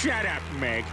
Shut up, Mick.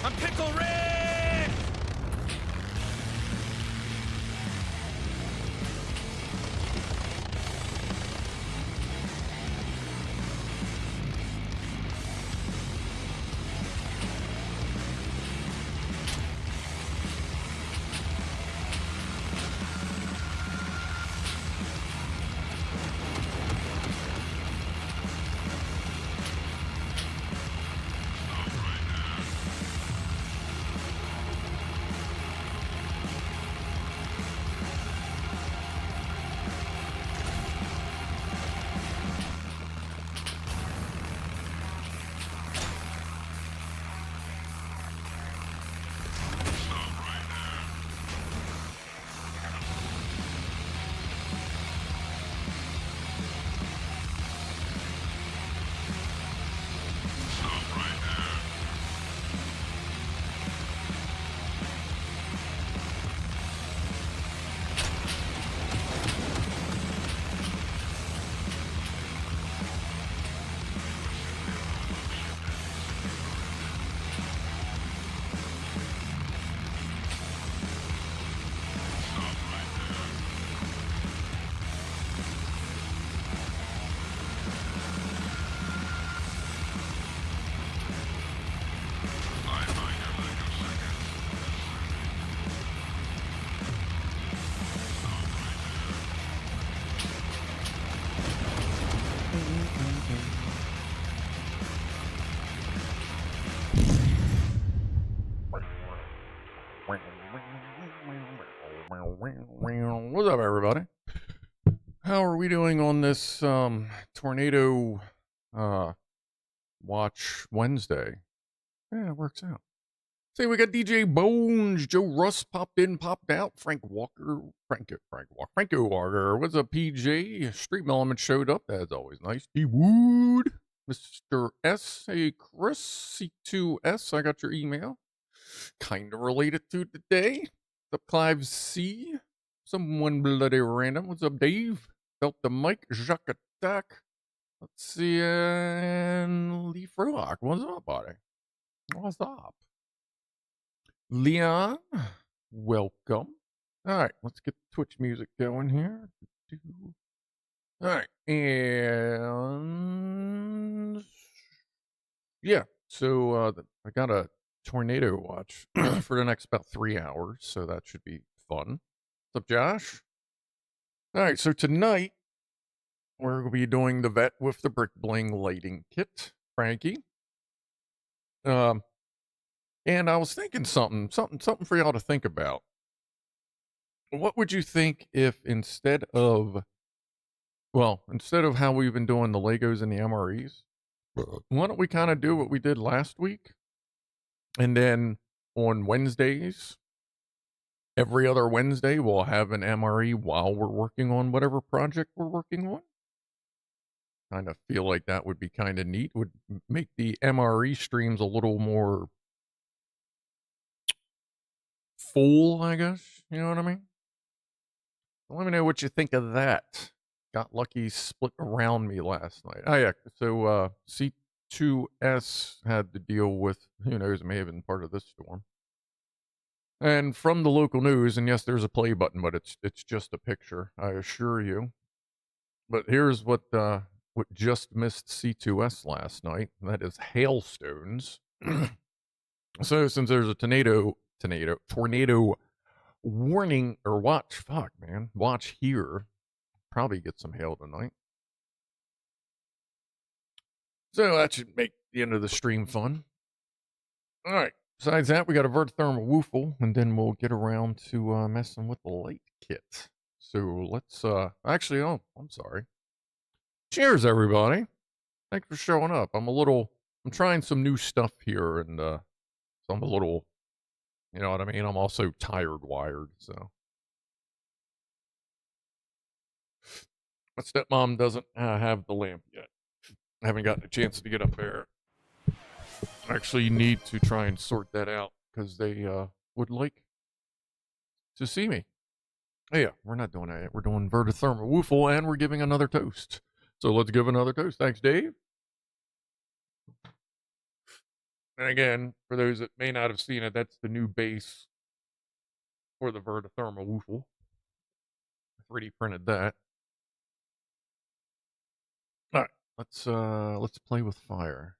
I'm Pickle Rick! What's up, everybody? How are we doing on this tornado watch Wednesday? Yeah, it works out. See, we got DJ Bones, Joe Russ popped in, popped out, Frank Walker, Franco Walker. What's up, PJ? Stream Element showed up. That's always nice. D Wood, Mr. S. Hey, Chris, C2S. I got your email. Kind of related to today. What's up, Clive C? Someone bloody random. What's up, Dave? Felt the mic. Jacques Attack. Let's see. And Lee Frohock. What's up, buddy? What's up? Leon, welcome. All right, let's get the Twitch music going here. All right, and yeah, so I got a tornado watch for the next about 3 hours, so that should be fun. What's up, Josh? All right, so tonight we're going to be doing the vet with the BrickBling lighting kit, Frankie. And I was thinking something for y'all to think about. What would you think if instead of how we've been doing the Legos and the MREs, why don't we kind of do what we did last week? And then on Wednesdays, every other Wednesday, we'll have an MRE while we're working on whatever project we're working on. Kind of feel like that would be kind of neat. Would make the MRE streams a little more full, I guess. You know what I mean? Let me know what you think of that. Got lucky split around me last night. Oh, yeah. So C2S had to deal with, who knows, may have been part of this storm. And from the local news, and yes, there's a play button, but it's just a picture, I assure you. But here's what just missed C2S last night. That is hailstones. So since there's a tornado warning or watch here, probably get some hail tonight. So that should make the end of the stream fun. All right, Besides that, we got a vertithermal woofle, and then we'll get around to messing with the light kit. So let's actually, oh, I'm sorry. Cheers, everybody. Thanks for showing up. I'm trying some new stuff here, and so I'm a little, you know what I mean? I'm also tired wired, so. My stepmom doesn't have the lamp yet. I haven't gotten a chance to get up there. I actually need to try and sort that out because they would like to see me. Oh, yeah, we're not doing that yet. We're doing vertithermal woofle, and we're giving another toast. So let's give another toast. Thanks, Dave. And again, for those that may not have seen it, that's the new base for the vertithermal woofle. 3D printed that. All right, let's play with fire.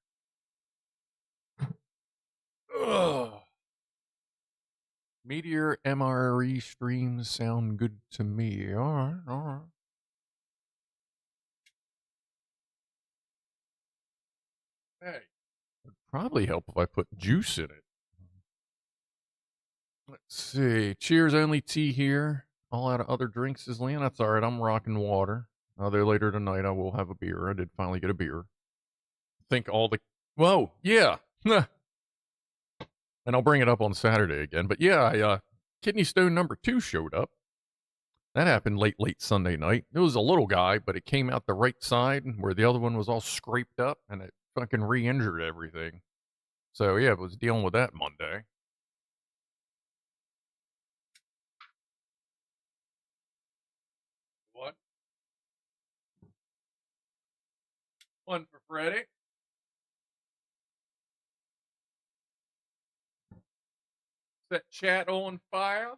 Ugh. Meteor MRE streams sound good to me. All right, all right. Hey, it'd probably help if I put juice in it. Let's see. Cheers, only tea here. All out of other drinks is Leon. That's all right. I'm rocking water. There later tonight, I will have a beer. I did finally get a beer. Think all the. Whoa, yeah. And I'll bring it up on Saturday again. But yeah, kidney stone number 2 showed up. That happened late Sunday night. It was a little guy, but it came out the right side where the other one was all scraped up, and it fucking re-injured everything. So yeah, I was dealing with that Monday. What? One for Freddie. Set chat on fire.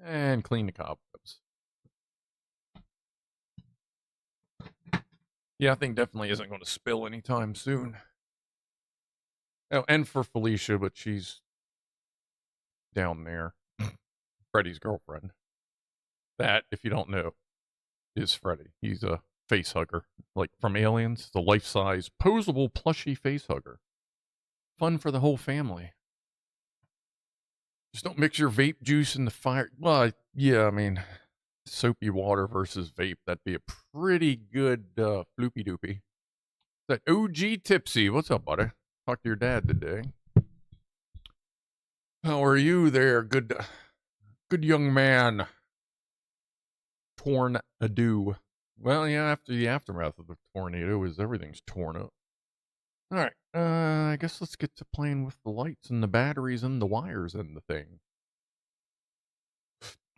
And clean the cobwebs. Yeah, I think definitely isn't going to spill anytime soon. Oh, and for Felicia, but she's down there. Freddie's girlfriend. That, if you don't know, is Freddie. He's a face hugger. Like from Aliens, the life-size, posable, plushy face hugger. Fun for the whole family. Just don't mix your vape juice in the fire. Well, yeah, I mean, soapy water versus vape, that'd be a pretty good floopy doopy. That OG Tipsy. What's up, buddy? Talked to your dad today. How are you there, good young man? Tornado. Well, yeah, after the aftermath of the tornado is everything's torn up. All right, I guess let's get to playing with the lights and the batteries and the wires and the thing.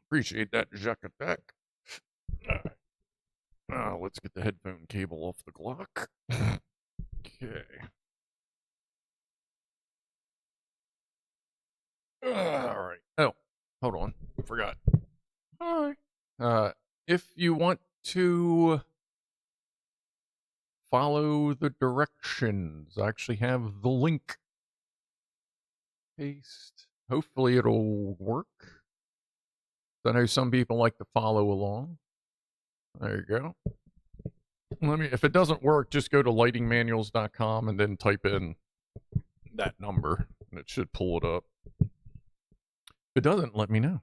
Appreciate that, Jacques Attack. Let's get the headphone cable off the Glock. Okay. All right. Oh, hold on. Forgot. Hi. If you want to follow the directions, I actually have the link. Paste. Hopefully it'll work. I know some people like to follow along. There you go. If it doesn't work, just go to lightingmanuals.com and then type in that number and it should pull it up. If it doesn't, let me know.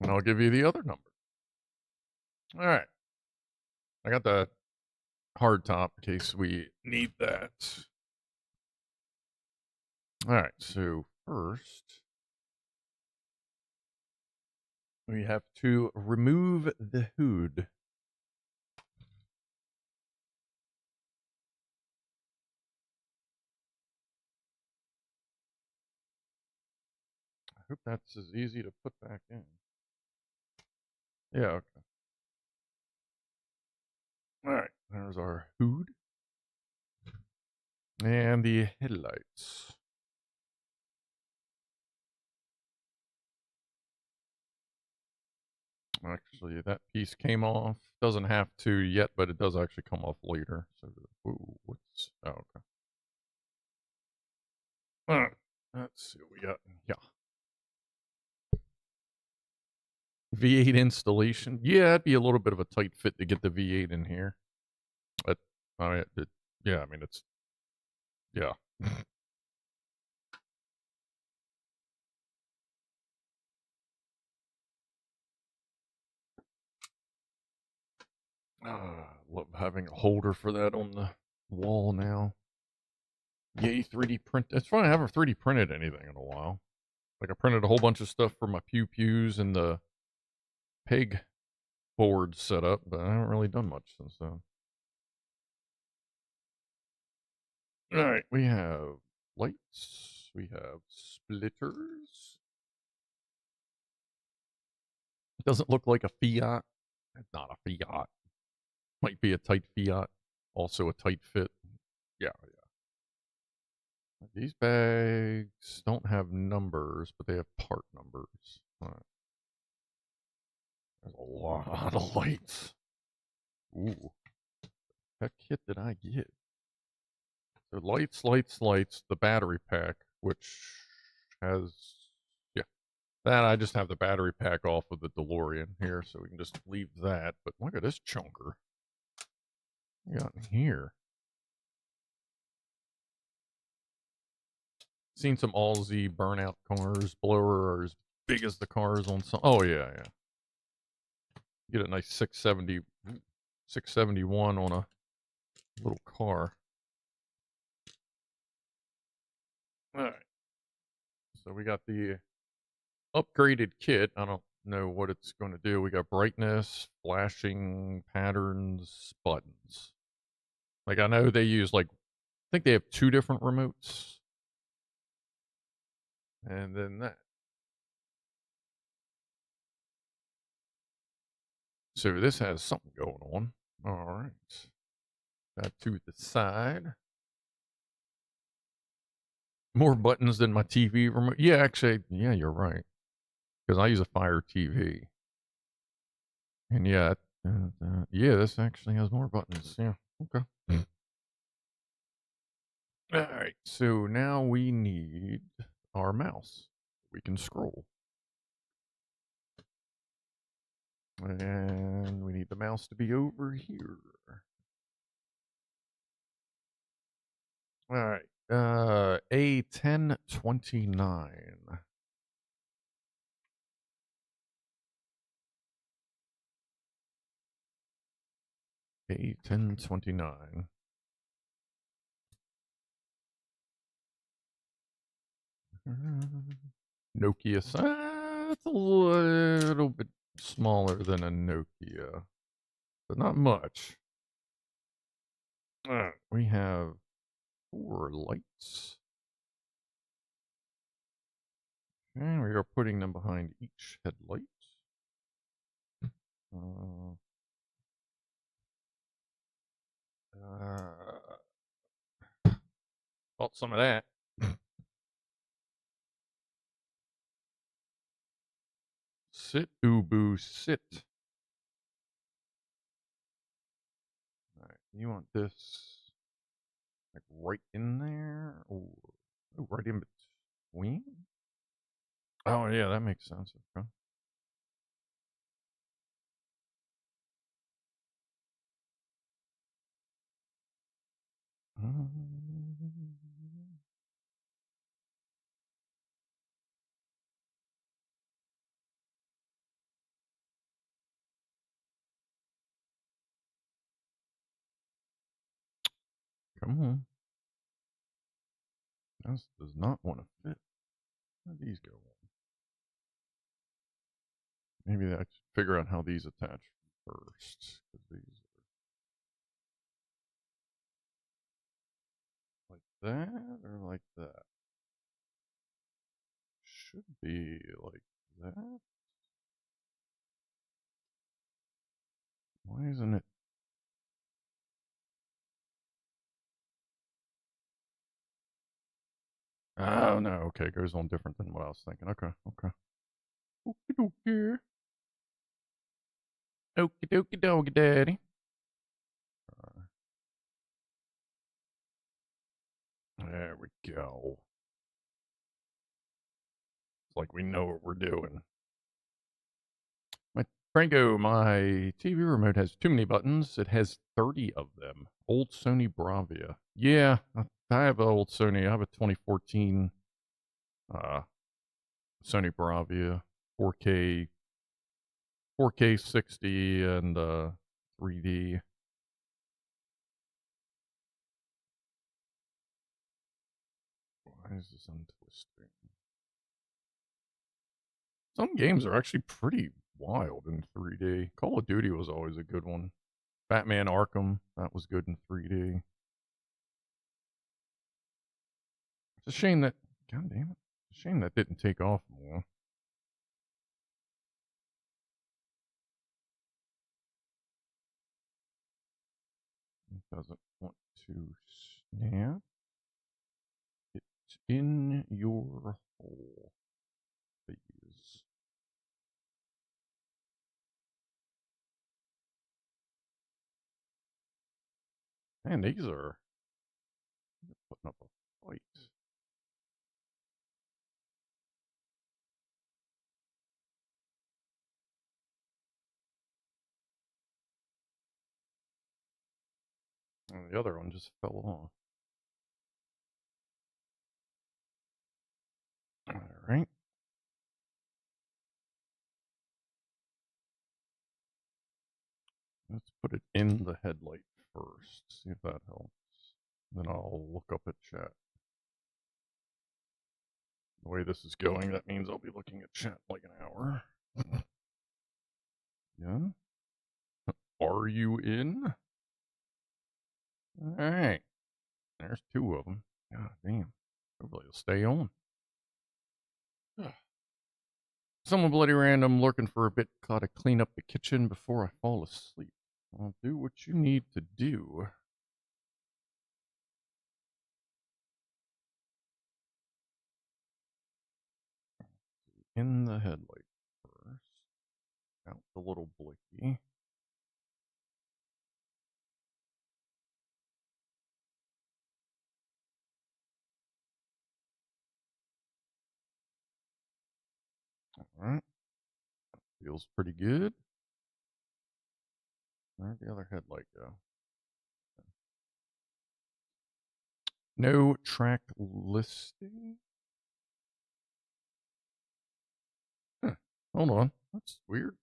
And I'll give you the other number. All right. I got the hard top in case we need that. All right. So first, we have to remove the hood. I hope that's as easy to put back in. Yeah, okay. All right, there's our hood. And the headlights. Actually, that piece came off. Doesn't have to yet, but it does actually come off later. So, ooh, what's... Oh, okay. All right. Let's see what we got. Yeah. V8 installation. Yeah, it'd be a little bit of a tight fit to get the V8 in here. But, I mean, yeah, I mean, it's, yeah. Love having a holder for that on the wall now. Yay, 3D print. It's funny, I haven't 3D printed anything in a while. Like, I printed a whole bunch of stuff for my pews and the peg board setup, but I haven't really done much since then. Alright, we have lights. We have splitters. It doesn't look like a Fiat. It's not a Fiat. Might be a tight Fiat. Also a tight fit. Yeah, yeah. These bags don't have numbers, but they have part numbers. All right. There's a lot of lights. Ooh. What kit did I get? So lights, lights, lights, the battery pack, which has, yeah, that I just have the battery pack off of the DeLorean here, so we can just leave that. But look at this chunker. What we got in here? Seen some All-Z burnout cars. Blower are as big as the cars on some. Oh, yeah, yeah. Get a nice 671 on a little car. All right. So we got the upgraded kit. I don't know what it's going to do. We got brightness, flashing patterns, buttons. Like, I know they use, like, I think they have 2 different remotes. And then that. So this has something going on. All right. That to the side. More buttons than my TV remote. Yeah, actually, yeah, you're right. Because I use a Fire TV. And yeah, yeah, this actually has more buttons. Yeah, okay. All right, so now we need our mouse. We can scroll. And we need the mouse to be over here. All right, A1029. A1029. Nokia. It's a little bit smaller than a Nokia, but not much. We have 4 lights. And we are putting them behind each headlight. Thought some of that. Sit, Ubu, sit. All right, you want this like right in there, or right in between? Oh yeah, that makes sense. Okay. Come on. This does not want to fit. Where do these go on? Maybe I should figure out how these attach first. These are like that or like that? Should be like that. Why isn't it? Oh no, okay, it goes on different than what I was thinking. Okay, okay. Okie dokie. Okie dokie dokie daddy. There we go. like we know what we're doing. Franco, my TV remote has too many buttons. It has 30 of them. Old Sony Bravia. Yeah, I have an old Sony. I have a 2014 Sony Bravia 4K 60 and 3D. Why is this untwisting? Some games are actually pretty wild in 3D. Call of Duty was always a good one. Batman Arkham, that was good in 3D. It's a shame that, god damn it, it's a shame that didn't take off more. It doesn't want to snap. It's in your hole, please. Man, these are putting up a fight. And the other one just fell off. All right. Let's put it in the headlight first. See if that helps. Then I'll look up at chat. The way this is going, that means I'll be looking at chat like an hour. Yeah? Are you in? Alright. There's two of them. God damn. Hopefully it'll stay on. Someone bloody random lurking for a bit. Gotta clean up the kitchen before I fall asleep. I'll do what you need to do. In the headlight first. Out the little blicky. Alright. Feels pretty good. Where'd the other headlight go? No track listing? Huh. Hold on. That's weird.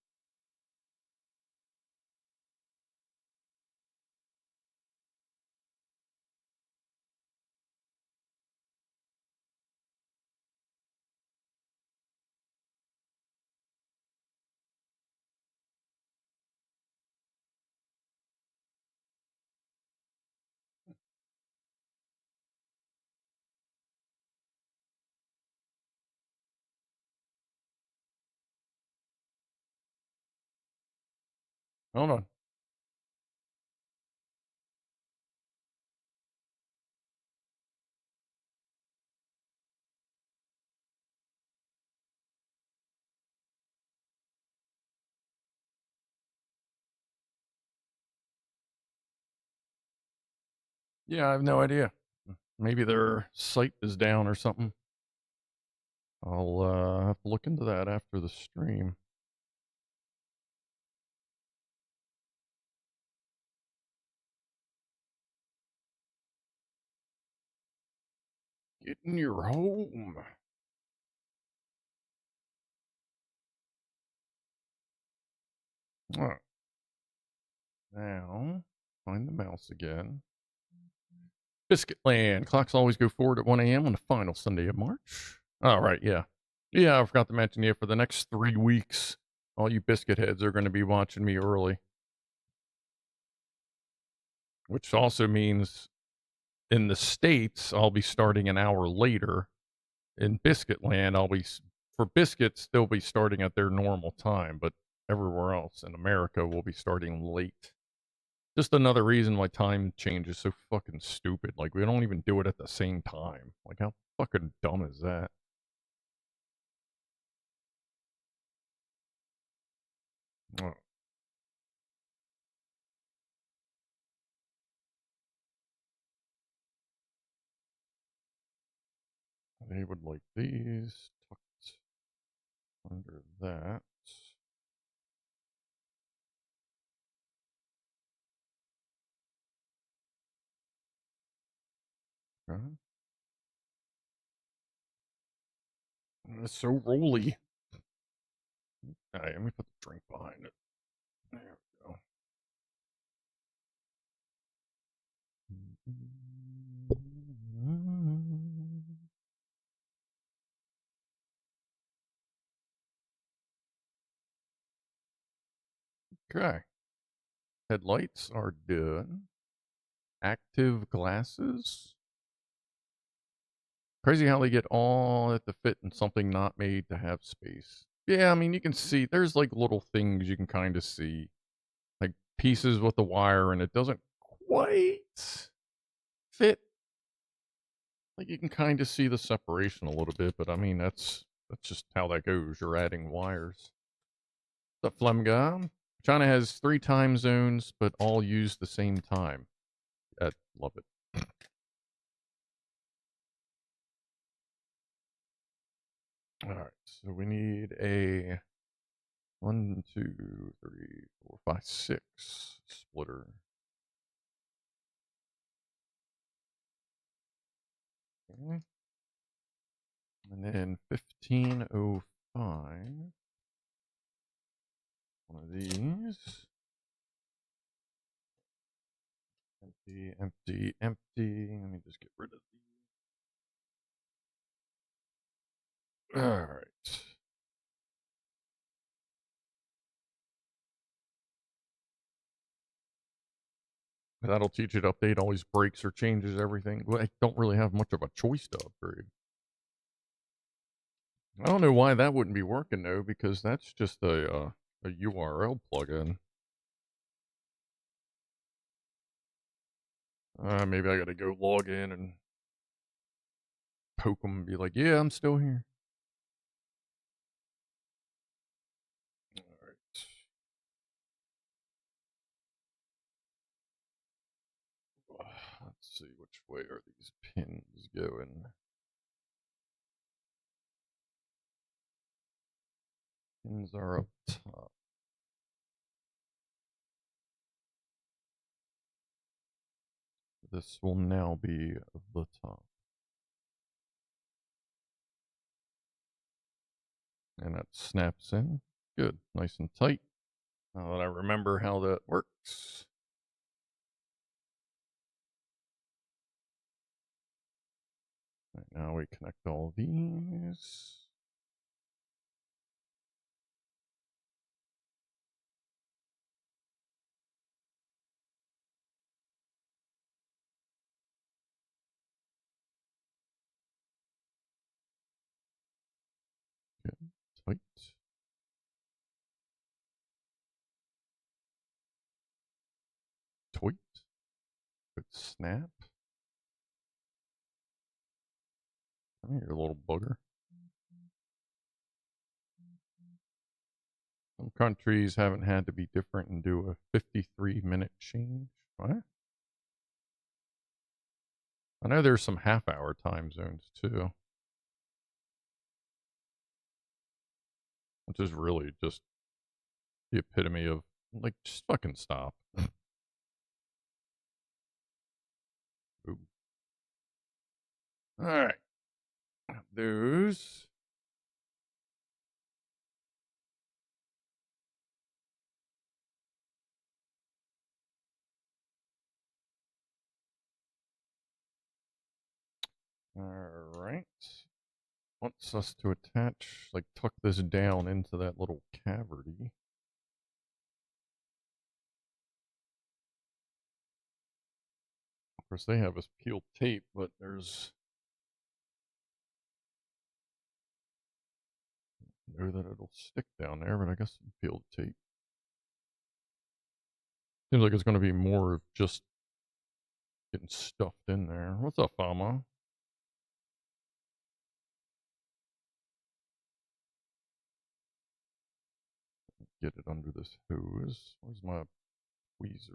Hold on. Yeah, I have no idea. Maybe their site is down or something. I'll have to look into that after the stream. Get in your home. Oh. Now, find the mouse again. Biscuit Land. Clocks always go forward at 1 a.m. on the final Sunday of March. All right, yeah. Yeah, I forgot to mention, yeah, for the next 3 weeks, all you biscuit heads are going to be watching me early. Which also means in the States, I'll be starting an hour later. In Biscuit Land, for biscuits, they'll be starting at their normal time, but everywhere else in America, we'll be starting late. Just another reason why time change is so fucking stupid. Like, we don't even do it at the same time. Like, how fucking dumb is that? Oh. They would like these tucked under that. Okay. It's so rolly. All right, let me put the drink behind it. There we go. Okay. Headlights are done. Active glasses. Crazy how they get all at the fit in something not made to have space. Yeah, I mean, you can see there's like little things you can kind of see, like pieces with the wire, and it doesn't quite fit. Like you can kind of see the separation a little bit, but I mean, that's just how that goes. You're adding wires. The Flemga. China has 3 time zones, but all use the same time. I love it. All right, so we need a 1, 2, 3, 4, 5, 6 splitter. Okay. And then 1505. One of these. Empty, empty, empty. Let me just get rid of these. All right. That'll teach it to update always breaks or changes everything. Well, I don't really have much of a choice to upgrade. I don't know why that wouldn't be working though, because that's just a URL plugin. Maybe I gotta go log in and poke them and be like, yeah, I'm still here. All right. Let's see, which way are these pins going? Pins are up top. This will now be the top. And that snaps in. Good, nice and tight. Now that I remember how that works. Right, now we connect all these. Good, tight. Tight. Good snap. Come here, little bugger. Some countries haven't had to be different and do a 53-minute change. What? I know there's some half-hour time zones too, which is really just the epitome of, like, just fucking stop. Ooh. All right. Those. All right. Wants us to attach, like, tuck this down into that little cavity. Of course, they have us peeled tape, but there's know that it'll stick down there, but I guess some peeled tape. Seems like it's going to be more of just getting stuffed in there. What's up, Fama? Get it under this hose. Where's my tweezers?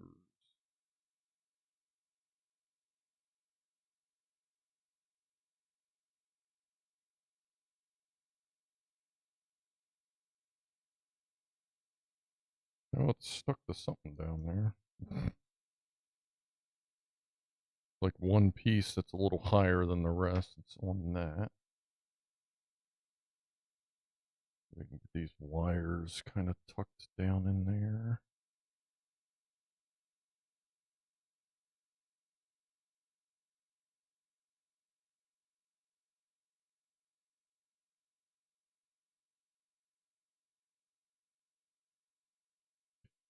Oh, it's stuck to something down there. Like one piece that's a little higher than the rest. It's on that. We can get these wires kind of tucked down in there.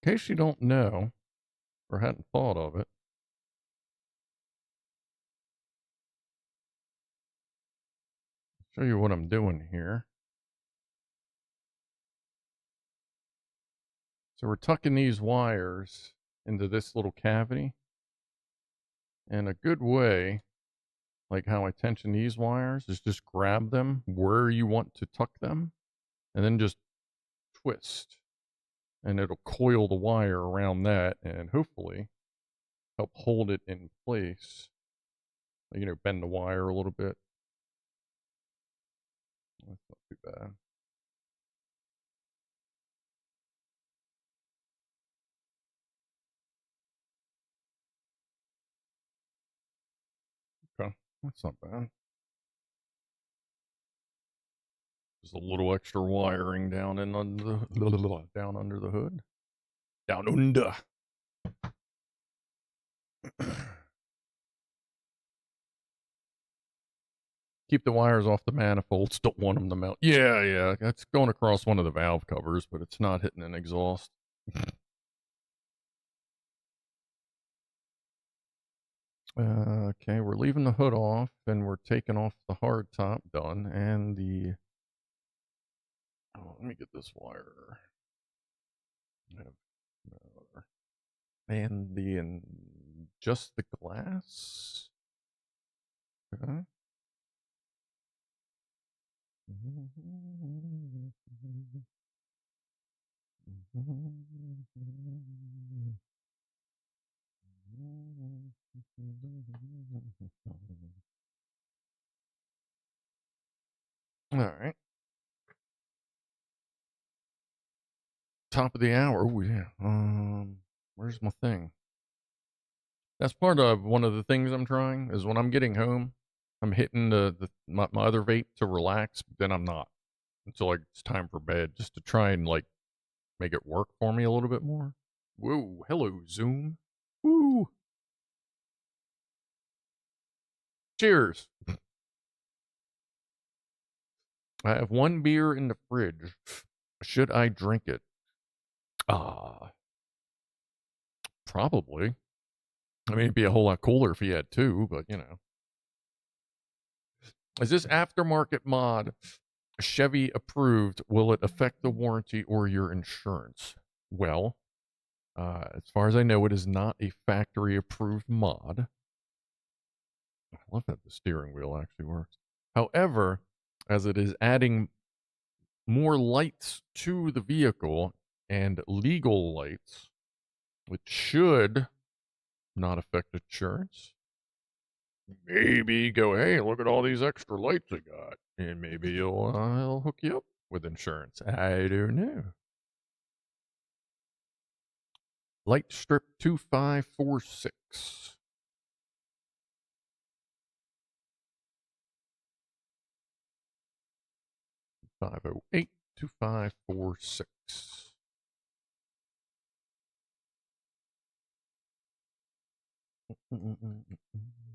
In case you don't know or hadn't thought of it, I'll show you what I'm doing here. So we're tucking these wires into this little cavity. And a good way, like how I tension these wires, is just grab them where you want to tuck them and then just twist. And it'll coil the wire around that and hopefully help hold it in place. You know, bend the wire a little bit. That's not too bad. Okay, that's not bad. Just a little extra wiring down in under the down under the hood. Down under. Keep the wires off the manifolds. Don't want them to melt. Yeah. That's going across one of the valve covers, but it's not hitting an exhaust. Okay, we're leaving the hood off, and we're taking off the hard top. Done. And the... Oh, let me get this wire. And just the glass. Okay. All right. Top of the hour. Oh, yeah. Where's my thing? That's part of one of the things I'm trying is when I'm getting home, I'm hitting my other vape to relax, but then I'm not until like it's time for bed just to try and like make it work for me a little bit more. Whoa, hello Zoom. Woo. Cheers. I have one beer in the fridge. Should I drink it? Probably. I mean, it'd be a whole lot cooler if he had two, but you know. Is this aftermarket mod Chevy approved? Will it affect the warranty or your insurance? Well, as far as I know, it is not a factory approved mod. I love that the steering wheel actually works. However, as it is adding more lights to the vehicle and legal lights, which should not affect insurance. Maybe go, hey, look at all these extra lights I got. And maybe he'll hook you up with insurance. I don't know. Light strip 2546. $508 2546.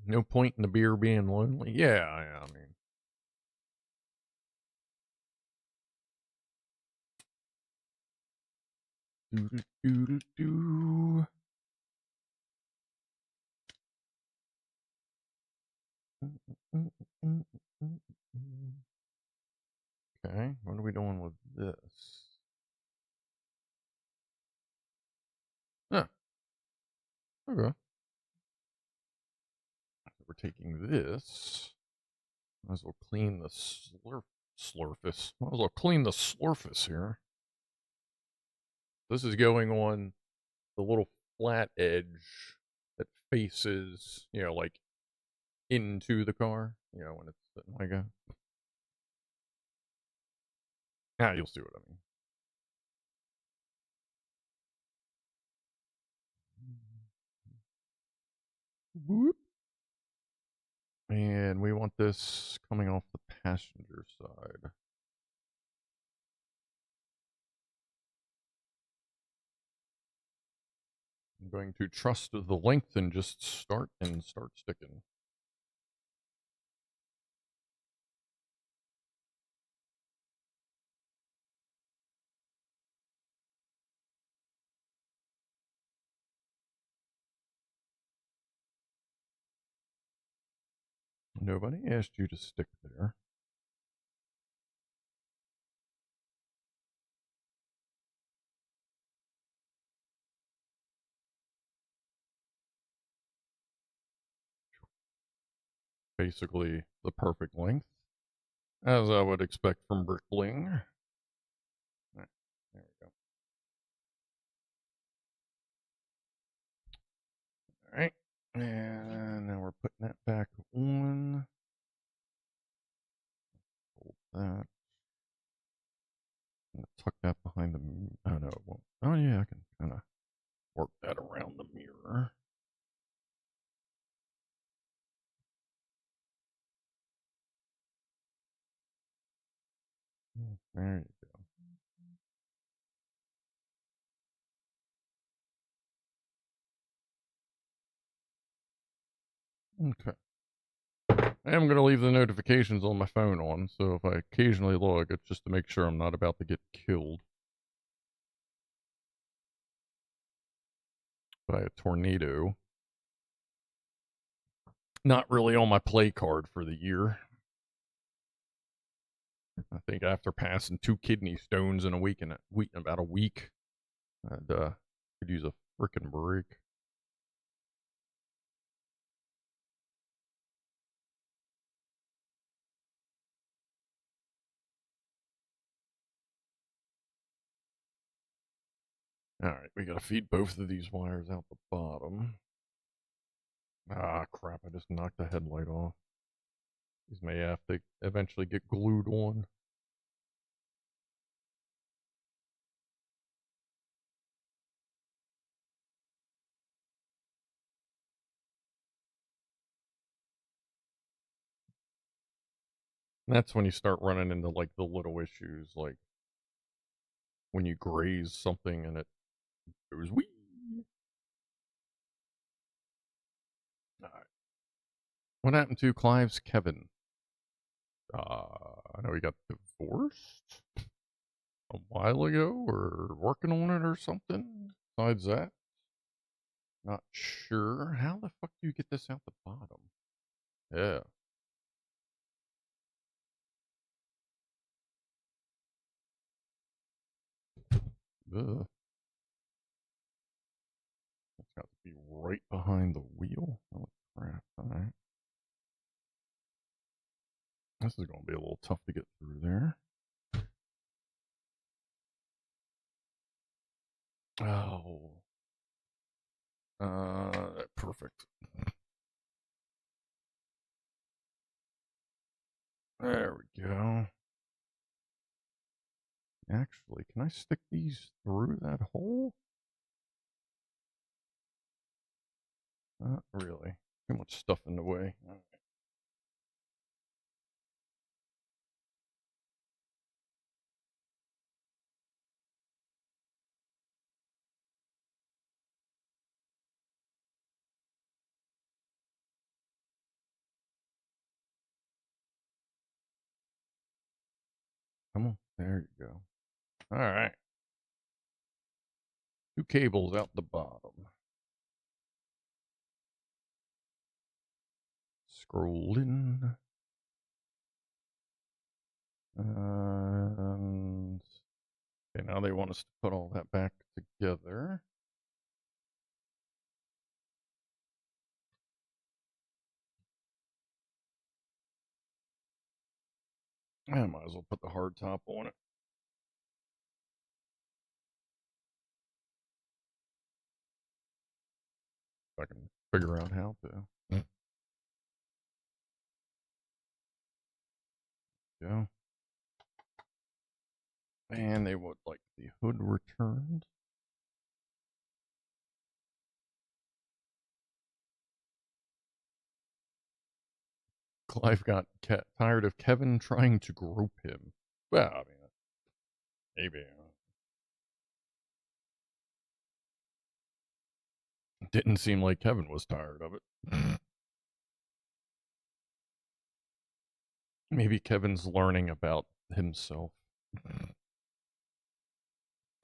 No point in the beer being lonely. Yeah, I mean. Okay, what are we doing with this? Huh. Okay. So we're taking this. Might as well clean the slurface. Might as well clean the slurface here. This is going on the little flat edge that faces, you know, like into the car, you know, when it's sitting like a... Ah, you'll see what I mean. Whoop. And we want this coming off the passenger side. I'm going to trust the length and just start sticking. Nobody asked you to stick there. Basically the perfect length, as I would expect from BrickBling. Right, there we go. All right, and now we're putting that back on. Hold that. I'm gonna tuck that behind the. Oh no, it won't. Oh yeah, I can kind of work that around the mirror. There you go. Okay. I am going to leave the notifications on my phone on, so if I occasionally log, it's just to make sure I'm not about to get killed by a tornado. Not really on my play card for the year. I think after passing 2 kidney stones in about a week, I'd could use a frickin' break. Alright, we gotta feed both of these wires out the bottom. Ah, crap, I just knocked the headlight off. These may have to eventually get glued on. That's when you start running into, like, the little issues, like when you graze something and it goes wee. Alright. What happened to Clive's Kevin? I know he got divorced a while ago or working on it or something. Besides that, not sure. How the fuck do you get this out the bottom? Yeah. Ugh. It's got to be right behind the wheel. Oh, crap. Alright. This is going to be a little tough to get through there. Oh. Perfect. There we go. Actually, can I stick these through that hole? Not really. Too much stuff in the way. All right. Come on. There you go. All right. 2 cables out the bottom. Scrolling. And okay, now they want us to put all that back together. I might as well put the hard top on it. If I can figure out how to. Yeah. And they would like the hood returned. Clive got tired of Kevin trying to grope him. Well, I mean, maybe. Didn't seem like Kevin was tired of it. Maybe Kevin's learning about himself.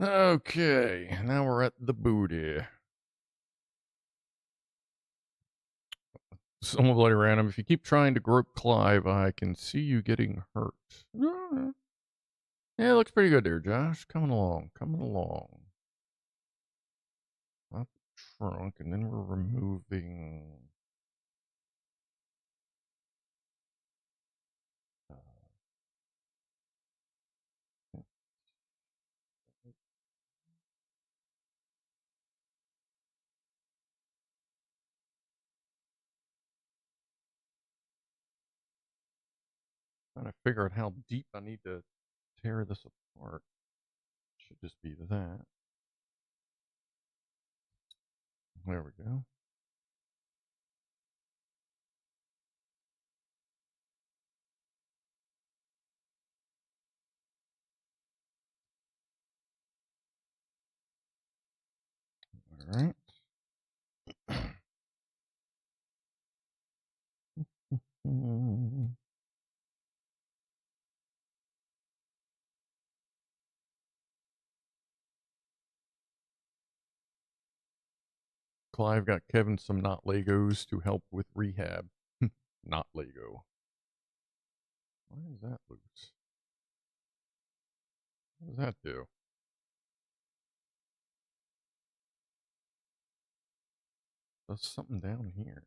Okay, now we're at the booty. Someone bloody random. If you keep trying to grope Clive, I can see you getting hurt. Yeah, it looks pretty good there, Josh. Coming along, coming along. Not the trunk, and then we're removing. Trying to figure out how deep I need to tear this apart. Should just be that. There we go. All right. Clive got Kevin some not Legos to help with rehab. Not Lego. Why is that loose? What does that do? There's something down here.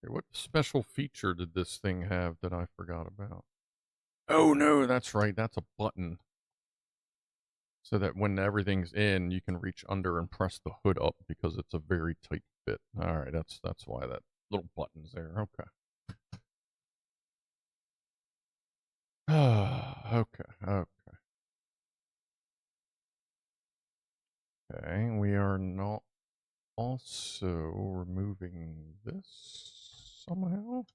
Okay, what special feature did this thing have that I forgot about? Oh no, that's right. That's a button. So that when everything's in, you can reach under and press the hood up because it's a very tight fit. All right, that's why that little button's there. Okay. Okay. Okay, we are not also removing this somehow.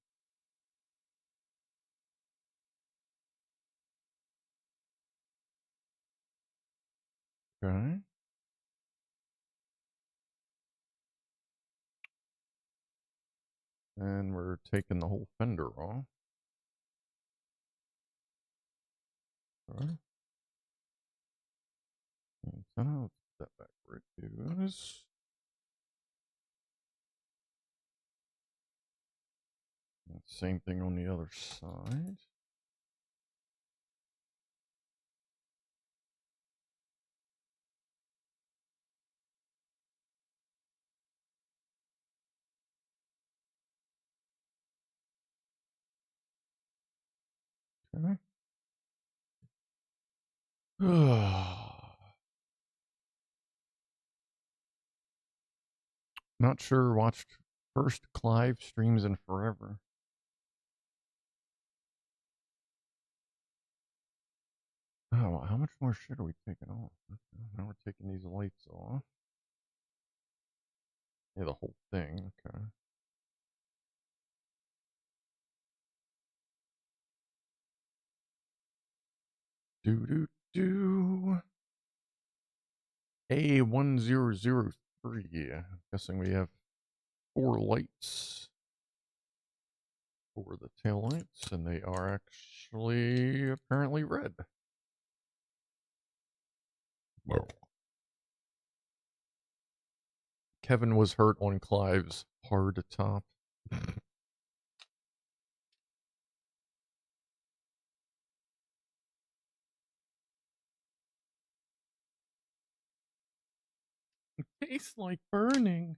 Okay. And we're taking the whole fender off. Okay. So now let's put that back where it is. And same thing on the other side. Okay. Not sure. Watched first Clive streams in forever. Oh, how much more shit are we taking off? Okay, now we're taking these lights off. Yeah, the whole thing. Okay. Do. A1003. Guessing we have 4 lights for the tail lights, and they are actually apparently red. Whoa. Kevin was hurt on Clive's hard top. It tastes like burning.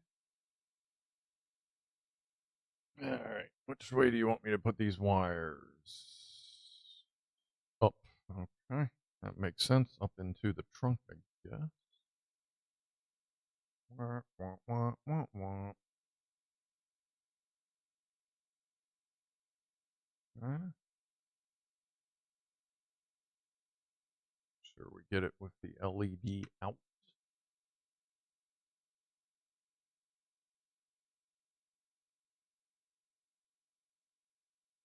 All right, which way do you want me to put these wires? Up. Okay, that makes sense. Up into the trunk, I guess. Wah, wah, wah, wah, wah. Okay. Sure, we get it with the LED out.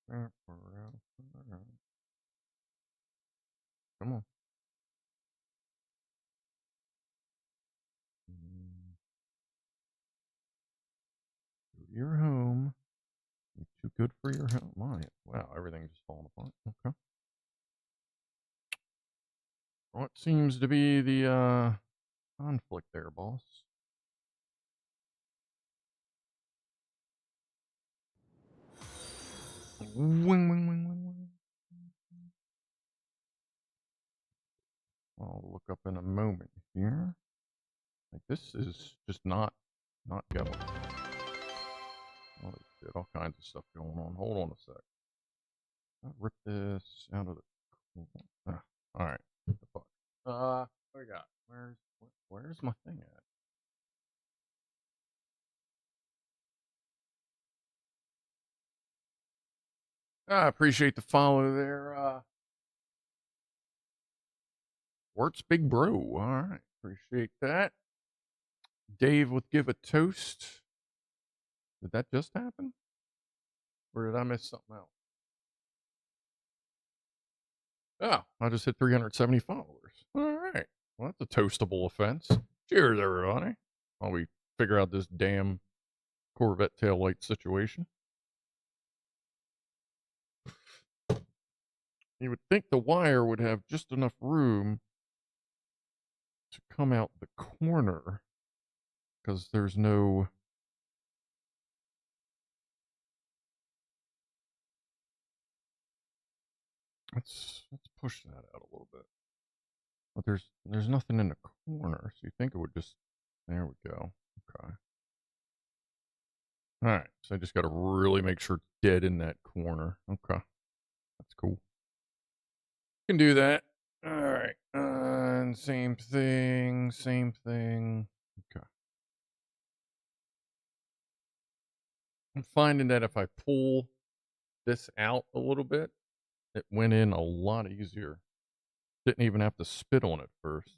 Come on. Your home. You're too good for your home. My, wow, everything's just falling apart. Okay. What seems to be the conflict there, boss? I'll look up in a moment here. Like, this is just not going. Oh, shit, all kinds of stuff going on. Hold on a sec. I'll rip this out of the. All right. What the fuck? What we got? Where's my thing at? I appreciate the follow there. Works Big Bro. All right. Appreciate that. Dave with Give a Toast. Did that just happen? Or did I miss something else? Oh, I just hit 370 followers. All right. Well, that's a toastable offense. Cheers, everybody. While we figure out this damn Corvette taillight situation. You would think the wire would have just enough room to come out the corner because there's no. Let's push that out a little bit. But there's nothing in the corner, so you think it would just. There we go. Okay. All right. So I just got to really make sure it's dead in that corner. Okay. That's cool. Can do that. All right. And same thing. Okay. I'm finding that if I pull this out a little bit, it went in a lot easier. Didn't even have to spit on it first.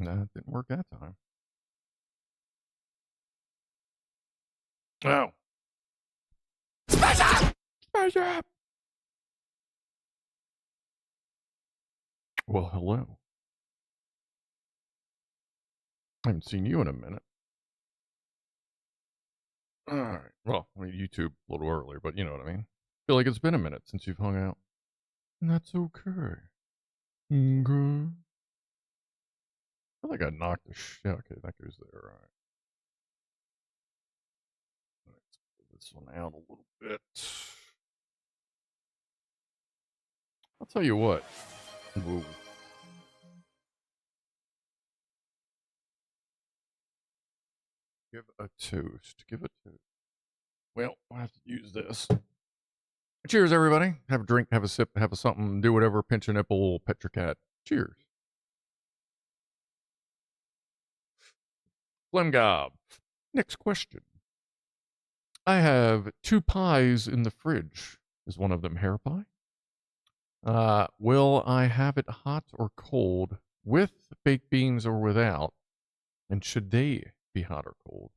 No, it didn't work that time. Oh. Smash up! Smash up! Well, hello. I haven't seen you in a minute. All right. Well, I mean, YouTube a little earlier, but you know what I mean. Feel like it's been a minute since you've hung out. And that's okay. Okay. I feel like I knocked the shit. Okay, that goes there. All right. Let's pull this one out a little bit. I'll tell you what. Whoa. Give a toast. Give a toast. Well, I'll have to use this. Cheers, everybody. Have a drink, have a sip, have a something, do whatever, pinch a nipple, pet your cat. Cheers. Flemgob. Next question. I have 2 pies in the fridge. Is one of them hair pie? Will I have it hot or cold, with baked beans or without? And should they be hot or cold?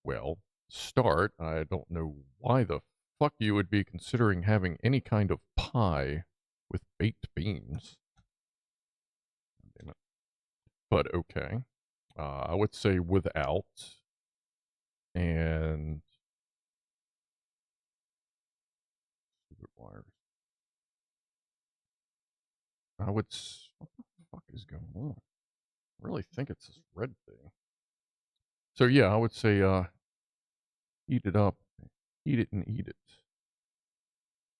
Well, start. I don't know why the fuck you would be considering having any kind of pie with baked beans. Damn it. But okay. I would say without. And stupid wires. What the fuck is going on? I really think it's this red thing. So yeah, I would say eat it up. Eat it and eat it.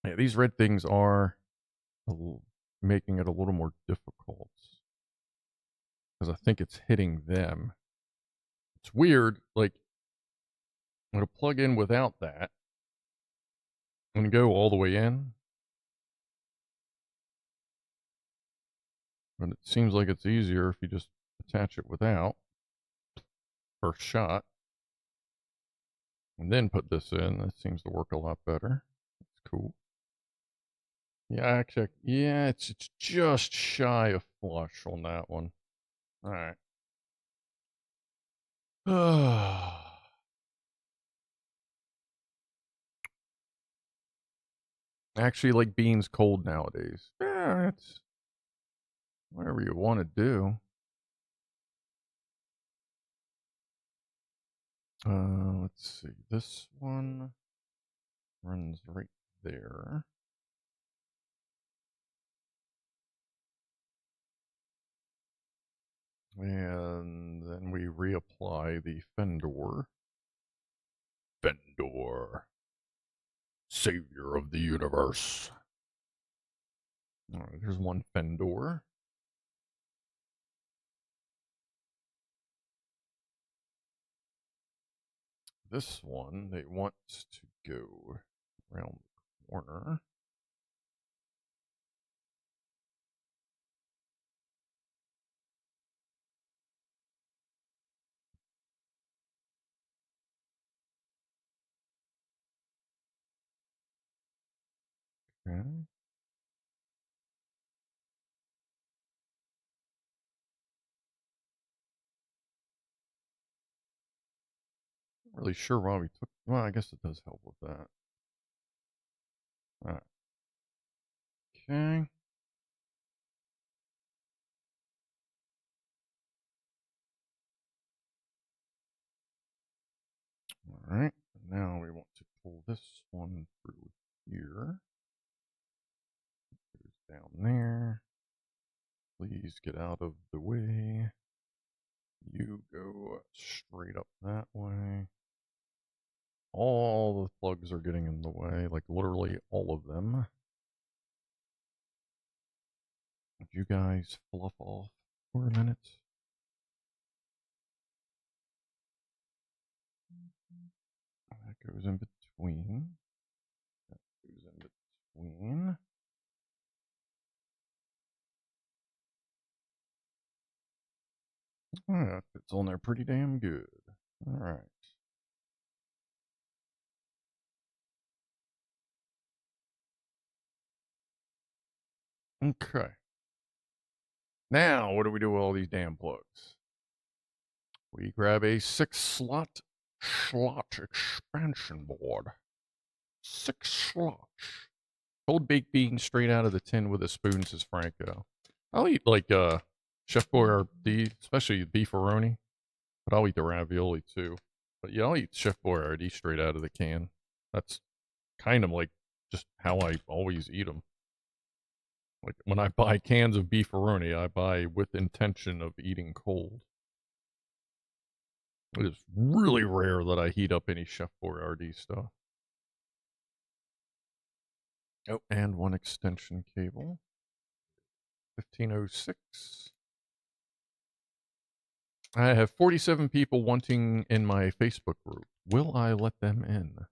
Yeah, these red things are making it a little more difficult. Because I think it's hitting them. It's weird, like, I'm going to plug in without that and go all the way in. But it seems like it's easier if you just attach it without. First shot. And then put this in. That seems to work a lot better. That's cool. Yeah, actually, yeah, it's just shy of flush on that one. All right. Actually, like beans cold nowadays. Yeah, it's whatever you want to do. Let's see. This one runs right there. And then we reapply the Fendor. Fendor. Savior of the universe. All right, there's one Fendor. This one, they want to go around the corner. Okay. Not really sure why we took, well, I guess it does help with that. All right. Okay. All right. Now we want to pull this one through here. Goes down there. Please get out of the way. You go straight up that way. All the plugs are getting in the way, like literally all of them. Would you guys fluff off for a minute? That goes in between. That goes in between. That fits on there pretty damn good. All right. Okay. Now, what do we do with all these damn plugs? We grab a 6-slot expansion board. 6 slots. Cold baked beans straight out of the tin with a spoon, says Franco. I'll eat like Chef Boyardee, especially beefaroni. But I'll eat the ravioli too. But yeah, I'll eat Chef Boyardee straight out of the can. That's kind of like just how I always eat them. Like when I buy cans of beefaroni, I buy with intention of eating cold. It is really rare that I heat up any Chef Boyardee stuff. Oh, and one extension cable. 1506. I have 47 people wanting in my Facebook group. Will I let them in?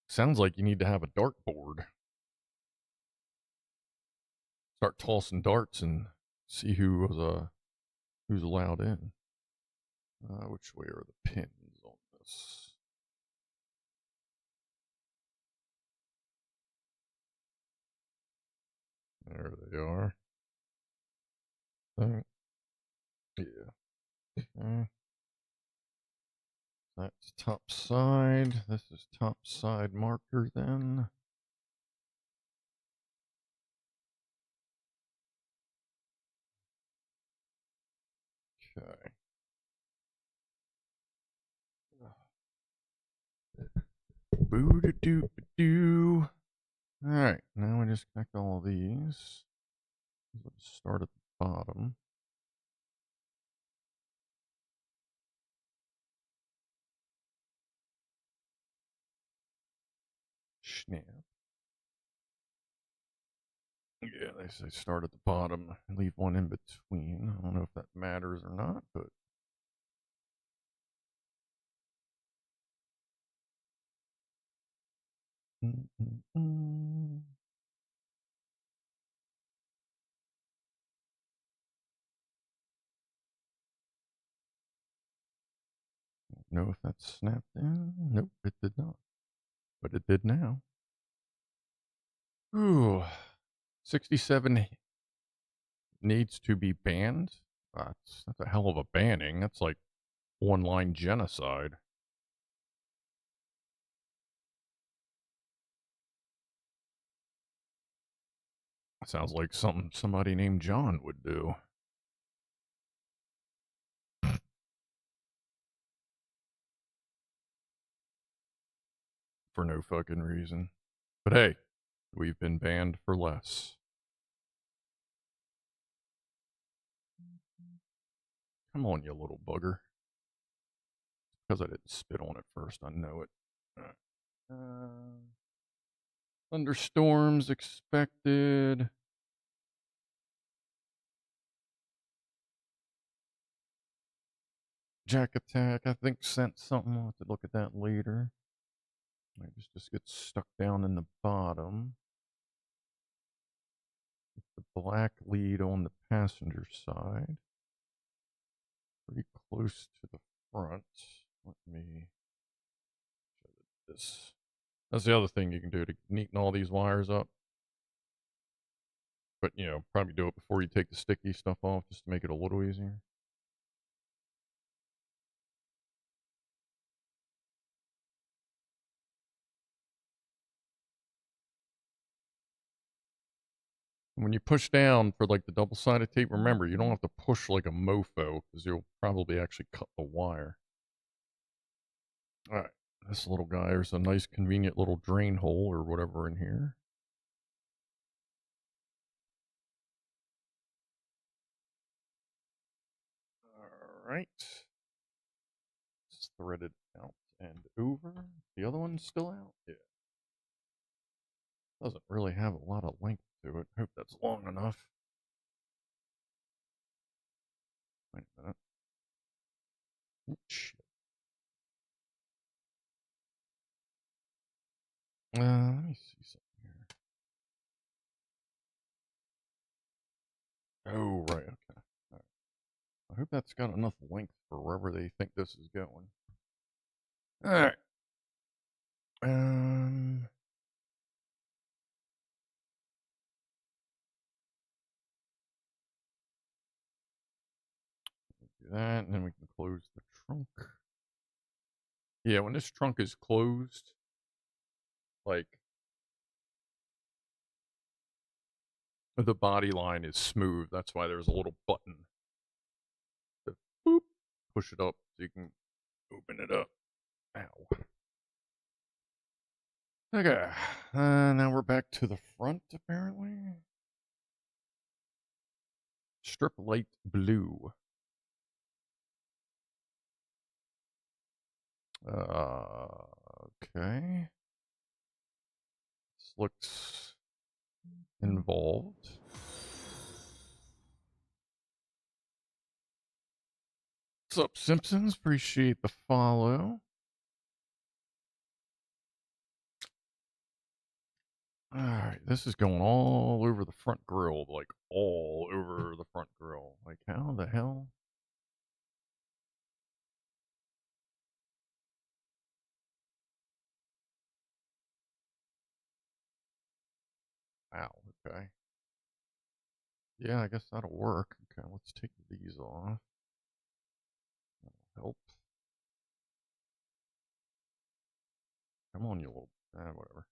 Sounds like you need to have a dartboard. Start tossing darts and see who's allowed in. Which way are the pins on this? There they are. Yeah. Okay. That's top side. This is top side marker then. Okay. Boo-da-doo-ba-doo. All right, now we just connect all of these. Let's start at the bottom. Snap. Yeah, they say start at the bottom, leave one in between. I don't know if that matters or not, but don't know if that's snapped in. Nope, it did not. But it did now. Ooh, 67 needs to be banned? That's a hell of a banning. That's like online genocide. Sounds like something somebody named John would do. For no fucking reason. But hey, we've been banned for less. Come on, you little bugger. Because I didn't spit on it first, I know it. Thunderstorms expected. Jack Attack, I think, sent something. I'll have to look at that later. I just gets stuck down in the bottom. The black lead on the passenger side. Pretty close to the front. Let me show this. That's the other thing you can do to neaten all these wires up. But, you know, probably do it before you take the sticky stuff off just to make it a little easier. When you push down for like the double-sided tape, remember, you don't have to push like a mofo because you'll probably actually cut the wire. All right, this little guy, there's a nice convenient little drain hole or whatever in here. All right. It's threaded out and over. The other one's still out? Yeah. Doesn't really have a lot of length to it. Hope that's long enough. Wait a minute. Oh, shit. Let me see something here. Oh, right. Okay. All right. I hope that's got enough length for wherever they think this is going. All right. Do that, and then we can close the trunk. Yeah, when this trunk is closed, like, the body line is smooth. That's why there's a little button to boop, push it up so you can open it up. Ow. Okay, now we're back to the front, apparently. Strip light blue. Okay. This looks involved. What's up, Simpsons? Appreciate the follow. Alright, this is going all over the front grill, like all over the front grill. Like, how the hell? Wow, okay. Yeah, I guess that'll work. Okay, let's take these off. That'll help. Come on, you little... whatever.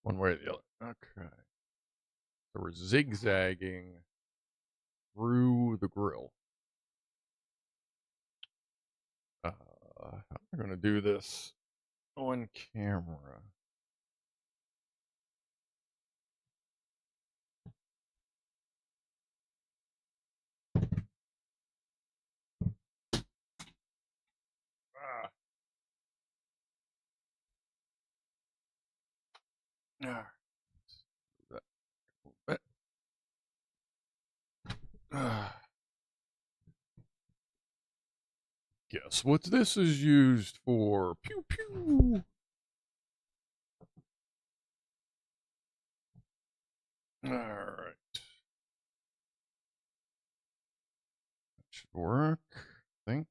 One way or the other. Okay. So we're zigzagging through the grill. How am I going to do this on camera? Ah. Ah. That a little bit. Ah. Guess what this is used for? Pew pew. All right. That should work, I think.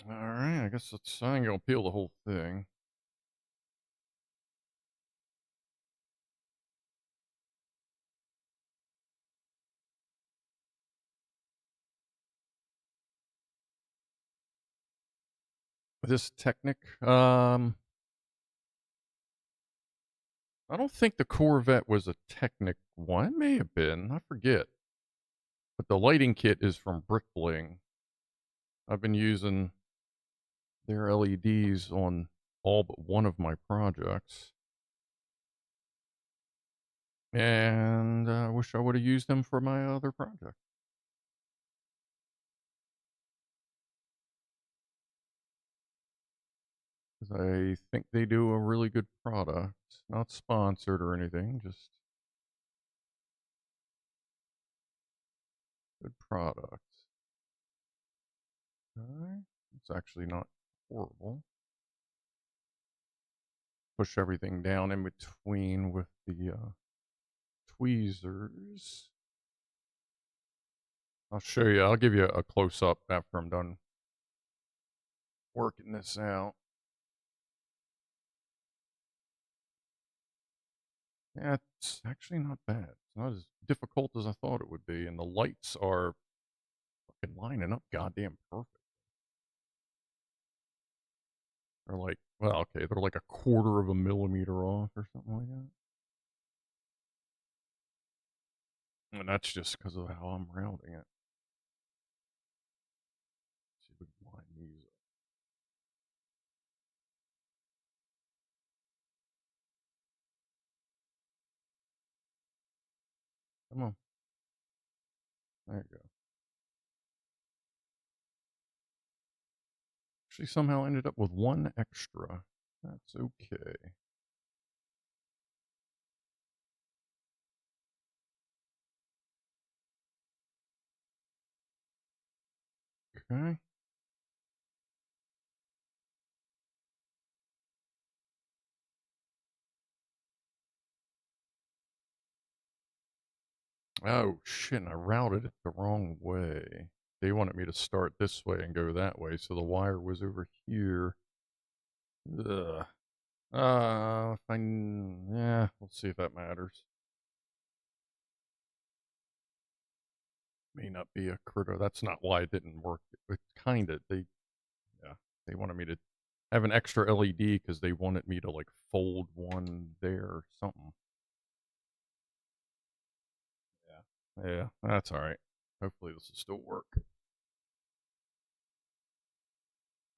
All right, I guess I'm going to peel the whole thing. This Technic, I don't think the Corvette was a Technic one. It may have been, I forget. But the lighting kit is from BrickBling. I've been using their LEDs on all but one of my projects. And I wish I would have used them for my other project. Because I think they do a really good product. Not sponsored or anything, just good product. Okay. It's actually not horrible. Push everything down in between with the tweezers. I'll show you. I'll give you a close-up after I'm done working this out. Yeah, it's actually not bad. It's not as difficult as I thought it would be, and the lights are fucking lining up goddamn perfect. They're like, well, okay, they're like a quarter of a millimeter off or something like that. And that's just because of how I'm rounding it. Let's see if we can line these up. Come on. There you go. Actually, somehow ended up with one extra. That's okay. Okay. Oh, shit, and I routed it the wrong way. They wanted me to start this way and go that way, so the wire was over here. Ugh. Yeah, we'll see if that matters. May not be a critter. That's not why it didn't work. It kind of, yeah, they wanted me to have an extra LED because they wanted me to, like, fold one there or something. Yeah, that's all right. Hopefully this will still work.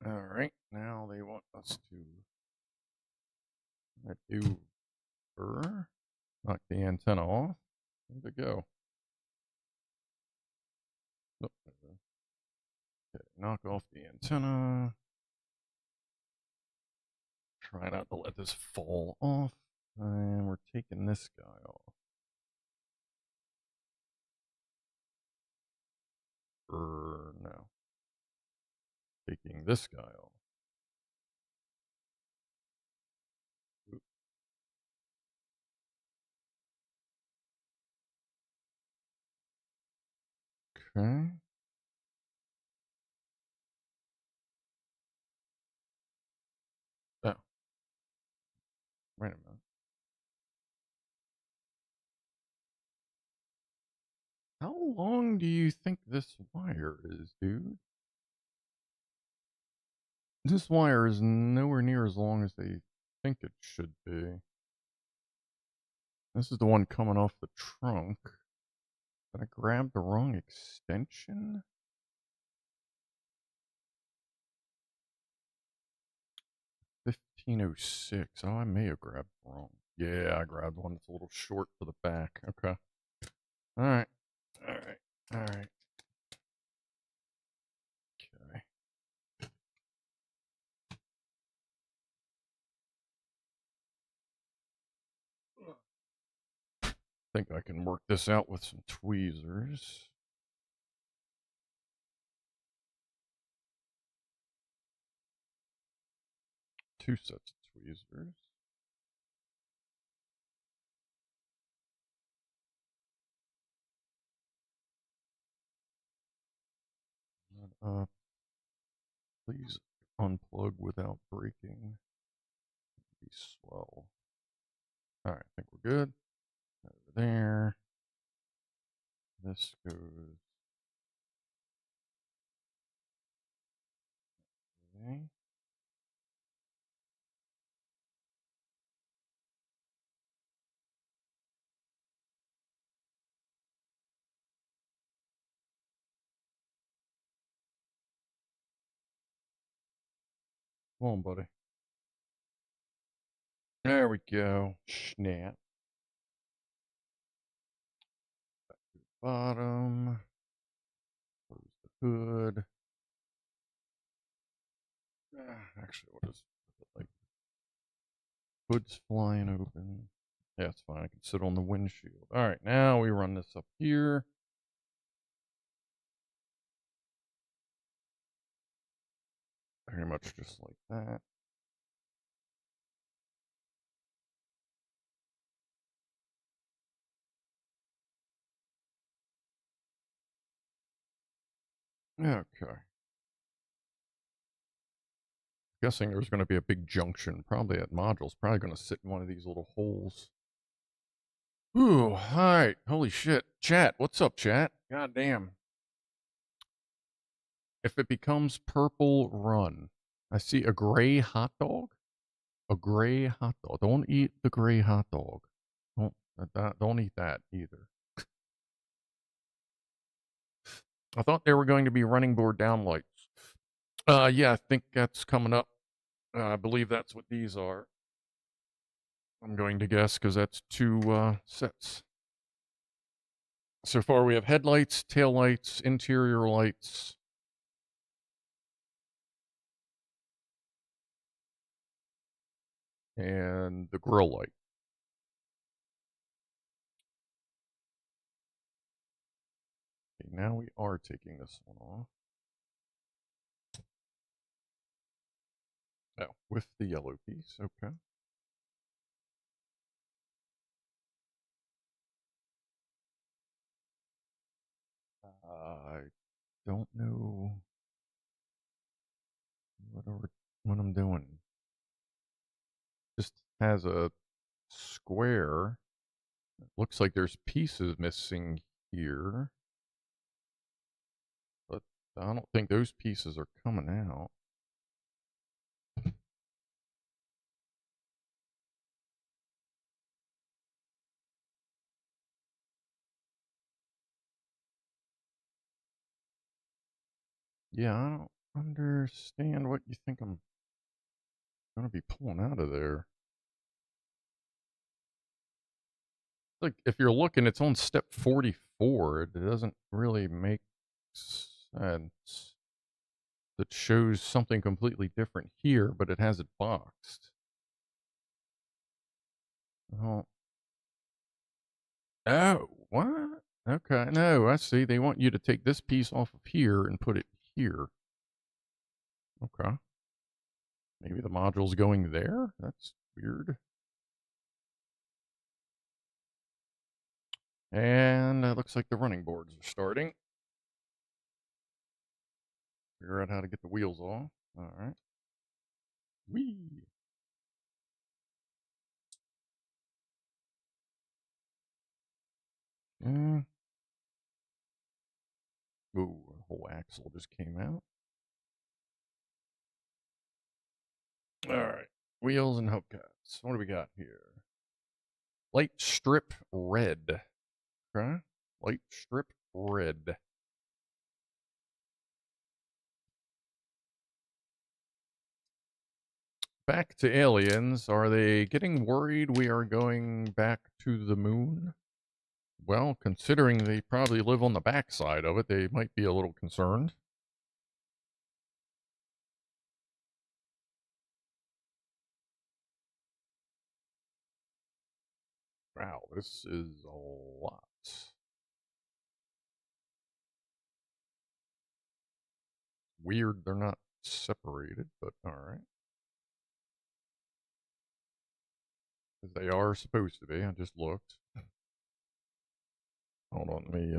All right, now they want us to maneuver, knock the antenna off. Where'd it go? Oh, okay, knock off the antenna. Try not to let this fall off. And we're taking this guy off. No. Taking this guy off. Oop. Okay. Oh. Wait a minute. How long do you think this wire is, dude? This wire is nowhere near as long as they think it should be. This is the one coming off the trunk. Did I grab the wrong extension? 1506. Oh, I may have grabbed the wrong. Yeah, I grabbed one that's a little short for the back. Okay. All right. All right. All right. Okay. I think I can work this out with some tweezers. Two sets of tweezers. Please unplug without breaking. Be swell. All right, I think we're good. Over there. This goes. Okay. Come on, buddy. There we go. Snap. Back to the bottom. Close the hood. Actually, what is it like? Hood's flying open. Yeah, it's fine. I can sit on the windshield. All right, now we run this up here. Very much just like that. Okay. Guessing there's going to be a big junction, probably at modules. Probably going to sit in one of these little holes. Ooh, all right. Holy shit. Chat, what's up, chat? God damn. If it becomes purple, run. I see a gray hot dog. A gray hot dog. Don't eat the gray hot dog. Don't eat that either. I thought they were going to be running board downlights. Yeah, I think that's coming up. I believe that's what these are. I'm going to guess because that's two sets. So far, we have headlights, taillights, interior lights. And the grill light. Okay, now we are taking this one off. Oh, with the yellow piece, okay. I don't know what I'm doing. Just has a square. It looks like there's pieces missing here. But I don't think those pieces are coming out. Yeah, I don't understand what you think I'm going to be pulling out of there. Like, if you're looking, it's on step 44. It doesn't really make sense. That shows something completely different here, but it has it boxed. Oh. Oh, what? Okay, no, I see. They want you to take this piece off of here and put it here. Okay. Maybe the module's going there? That's weird. And it looks like the running boards are starting. Figure out how to get the wheels off. All right. Whee! Mm. Ooh, a whole axle just came out. All right. Wheels and hubcaps. What do we got here? Light strip red. Okay. Light strip red. Back to aliens. Are they getting worried we are going back to the moon? Well, considering they probably live on the backside of it, they might be a little concerned. Wow, this is a lot. Weird they're not separated, but alright. Because they are supposed to be, I just looked. Hold on, let me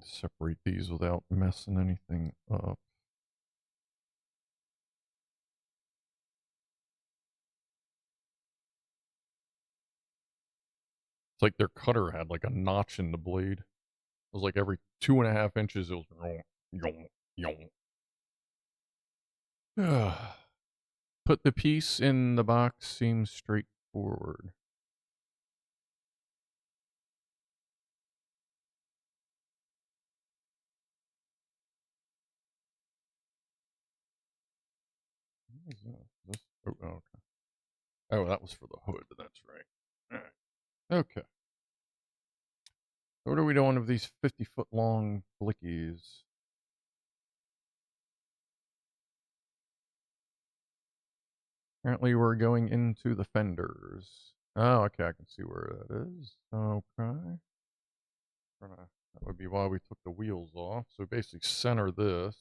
separate these without messing anything up. It's like their cutter had like a notch in the blade. It was like every 2.5 inches, it was yong, yong, yong. Put the piece in the box seems straightforward. Is this? Oh, okay. Oh, that was for the hood. That's right. All right. Okay. What are we doing with these 50-foot long blickies? Apparently, we're going into the fenders. Oh, okay. I can see where that is. Okay. That would be why we took the wheels off. So basically, center this.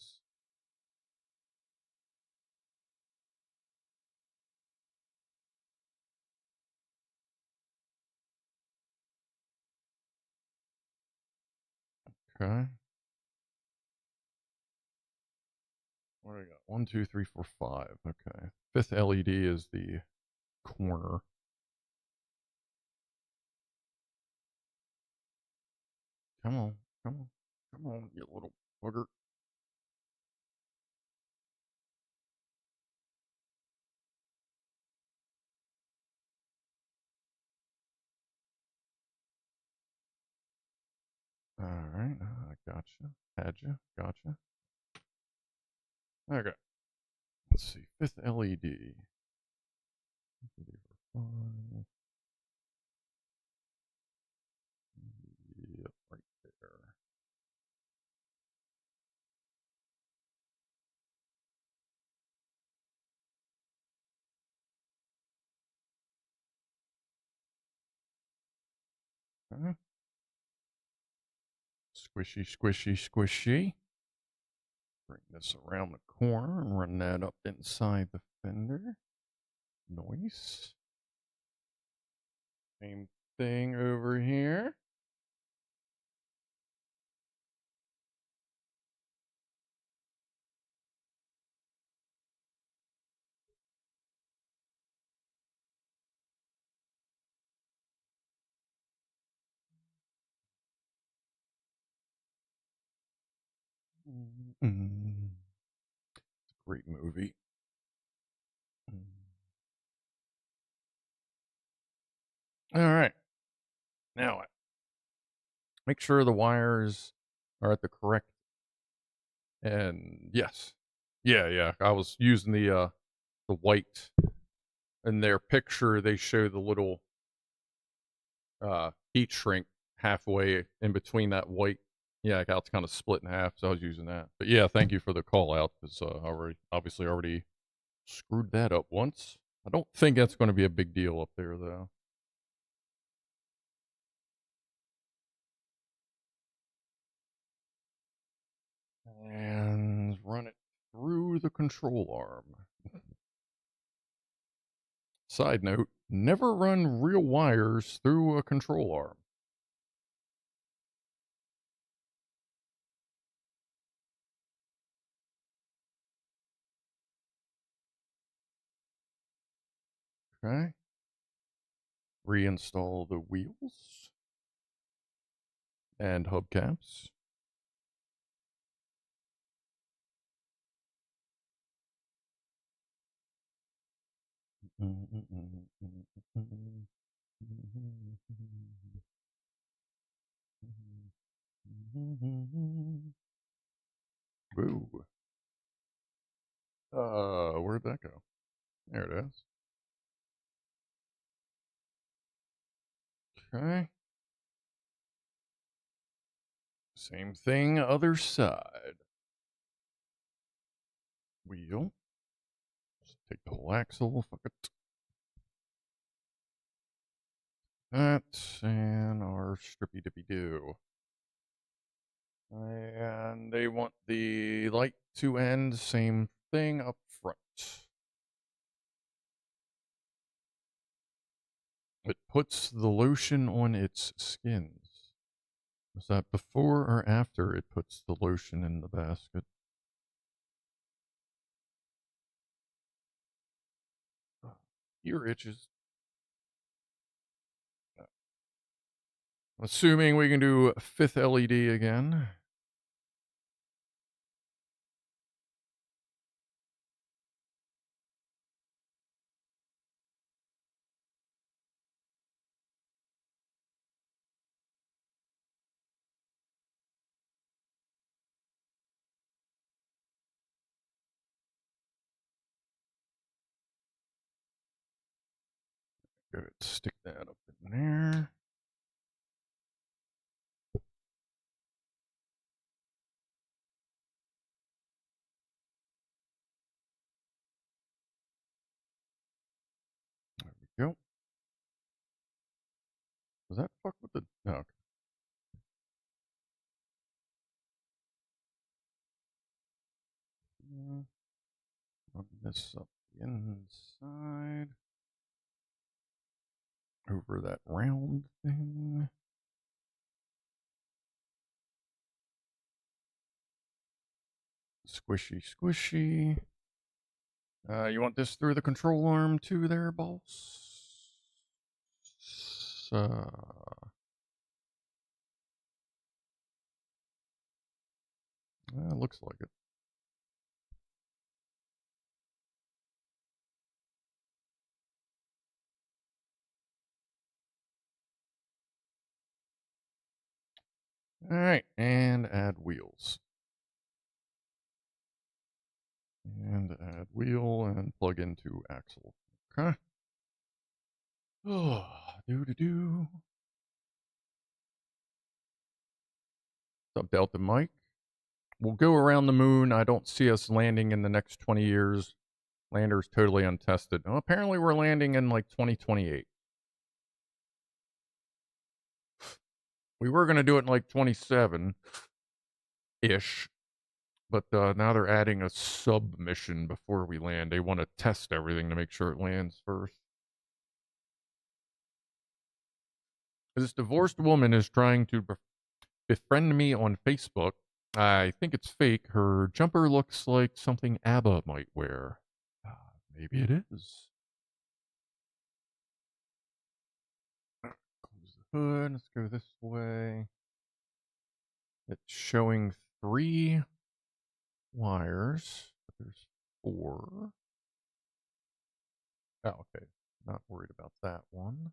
Okay. What do we got? 1, 2, 3, 4, 5. Okay. Fifth LED is the corner. Come on. Come on. Come on, you little bugger. All right. Gotcha. Had you. Gotcha. Okay. Let's see. Fifth LED. Yep, right there. Okay. Squishy, squishy, squishy. Bring this around the corner and run that up inside the fender. Nice. Same thing over here. Mm. It's a great movie. All right. Now, make sure the wires are at the correct end. Yes. Yeah. I was using the white. In their picture, they show the little heat shrink halfway in between that white. Yeah, how it's kind of split in half. So I was using that. But yeah, thank you for the call out because I already screwed that up once. I don't think that's going to be a big deal up there though. And run it through the control arm. Side note, never run real wires through a control arm. Okay. Reinstall the wheels and hubcaps. Boo. Where'd that go? There it is. Okay. Same thing, other side. Wheel. Just take the whole axle. Fuck it. That and our strippy dippy do. And they want the light to end, same thing up front. It puts the lotion on its skins. Is that before or after it puts the lotion in the basket? Ear itches. Assuming we can do fifth LED again. go ahead and stick that up in there. There we go. Does that fuck with the... No, okay. Run this up the inside. Over that round thing. Squishy, squishy. You want this through the control arm too there, boss? Looks like it. All right, and add wheels. And add wheel and plug into axle. Okay. Oh, do. What's up, Delta Mike? We'll go around the moon. I don't see us landing in the next 20 years. Lander's totally untested. Well, apparently we're landing in like 2028. We were going to do it in like 27-ish. But now they're adding a sub mission before we land. They want to test everything to make sure it lands first. This divorced woman is trying to befriend me on Facebook. I think it's fake. Her jumper looks like something ABBA might wear. Maybe it is. Close the hood. Let's go this way. It's showing 3 wires. But there's 4. Oh, okay. Not worried about that one.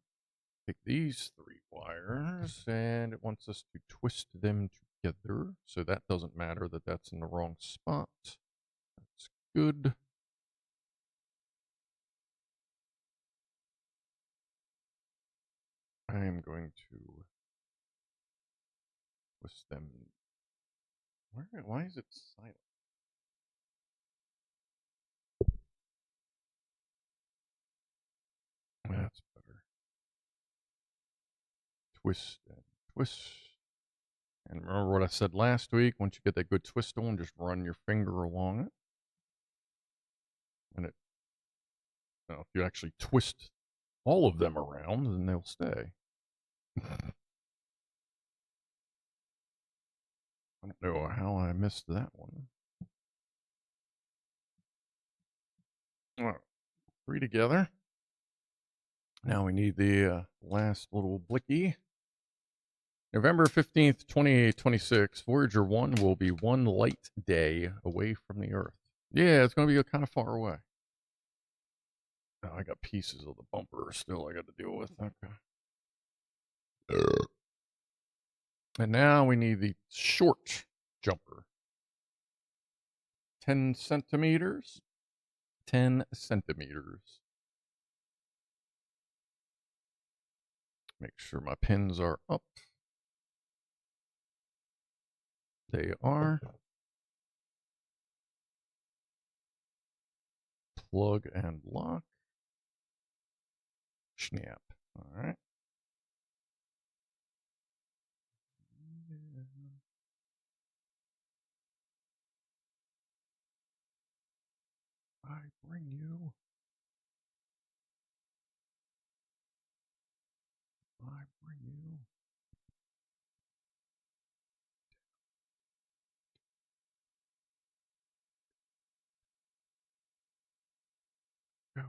Take these 3 wires, and it wants us to twist them together. So that doesn't matter that that's in the wrong spot. That's good. I am going to twist them. Why is it silent? That's better. Twist and twist. And remember what I said last week, once you get that good twist on, just run your finger along it. And it, if you actually twist all of them around, then they'll stay. I don't know how I missed that one. All right, 3 together. Now we need the last little blicky. November 15th, 2026, Voyager 1 will be 1 light day away from the Earth. Yeah, it's going to be kind of far away. Oh, I got pieces of the bumper still I got to deal with. Okay. And now we need the short jumper. 10 centimeters. 10 centimeters. Make sure my pins are up. They are. Plug and lock. Snap. All right. I bring you. I bring you. Go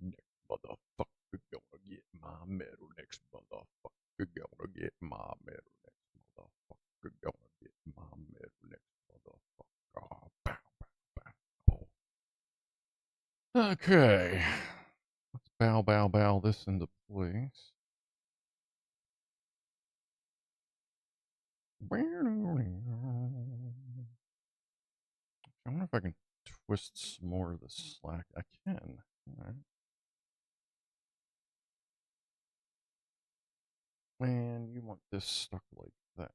next motherfucker gonna get my medal. Next motherfucker gonna get my medal. Next motherfucker gonna get my medal. Next motherfucker. Oh, bow, bow, bow. Okay. Let's bow this into place. I wonder if I can twist some more of the slack. I can. All right. And you want this stuck like that.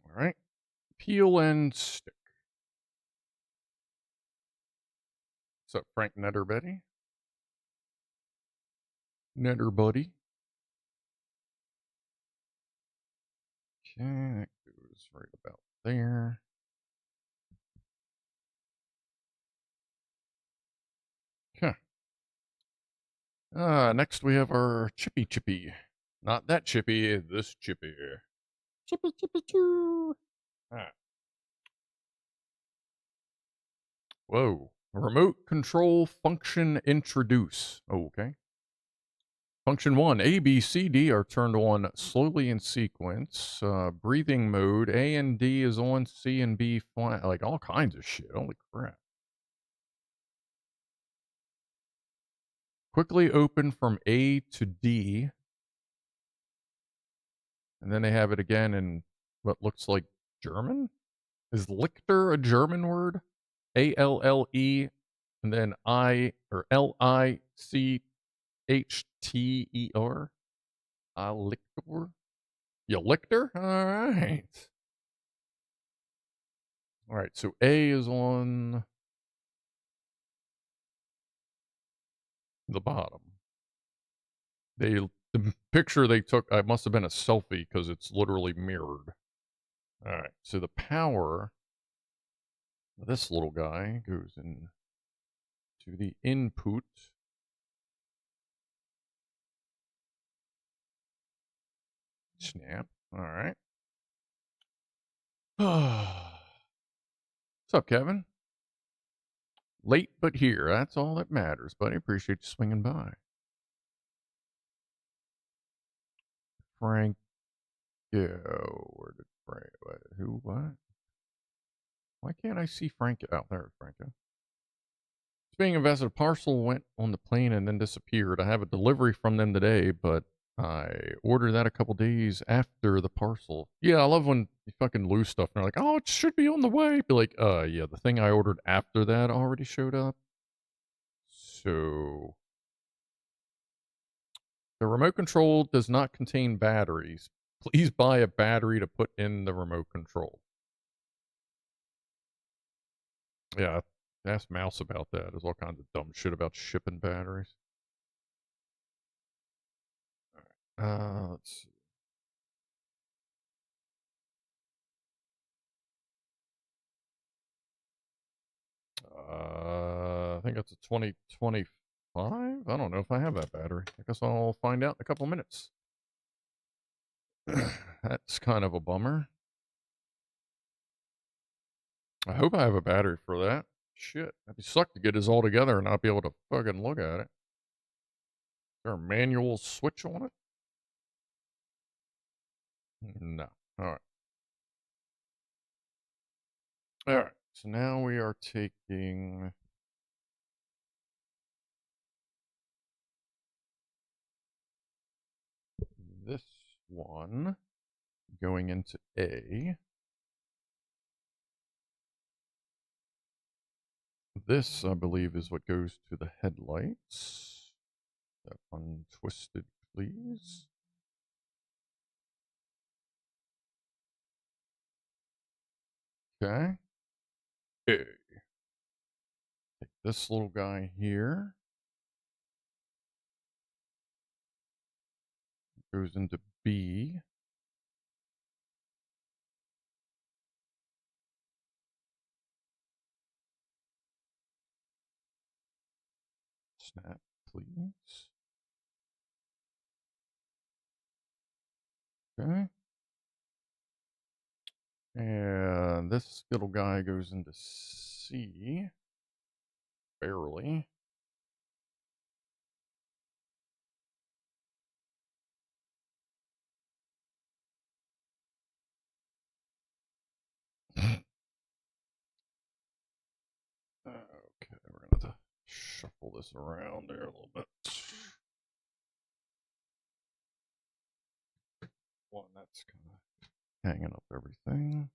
All right. Peel and stick. What's up, Frank Netterbetty? Netterbuddy. Okay, that goes right about there. Okay. Next we have our chippy. Not that chippy, this chippy. Chippy choo. Ah. Whoa. Remote control function introduce. Okay. Function 1, A, B, C, D are turned on slowly in sequence. Breathing mode, A and D is on, C and B flat. Like all kinds of shit. Holy crap. Quickly open from A to D. And then they have it again in what looks like German? Is Lichter a German word? A-L-L-E and then I or L-I-C-H-T-E-R. Lichter? You Lichter? All right. All right, so A is on the bottom. The picture they took, it must have been a selfie because it's literally mirrored. All right, so the power, this little guy goes in to the input. Snap. All right. What's up, Kevin? Late but here. That's all that matters, buddy. Appreciate you swinging by. Frank. Where did Frank? Who? What? Why can't I see Frank? Oh, there's Franco. It's being invested. A parcel went on the plane and then disappeared. I have a delivery from them today, but I ordered that a couple days after the parcel. Yeah, I love when you fucking lose stuff and they're like, oh, it should be on the way. Be like, yeah, the thing I ordered after that already showed up. So the remote control does not contain batteries. Please buy a battery to put in the remote control. Yeah, ask Mouse about that. There's all kinds of dumb shit about shipping batteries. All right. Let's see. I think it's a 2025. I don't know if I have that battery. I guess I'll find out in a couple minutes. That's kind of a bummer. I hope I have a battery for that. Shit, that'd suck to get this all together and not be able to fucking look at it. Is there a manual switch on it? No. All right. All right. So now we are taking this one going into A. This, I believe, is what goes to the headlights. That untwisted, please. Okay. A. Take this little guy here. Goes into B. Snap, please. Okay. And this little guy goes into C. Barely. Okay, we're going to have to shuffle this around there a little bit. One, that's kind of hanging up everything.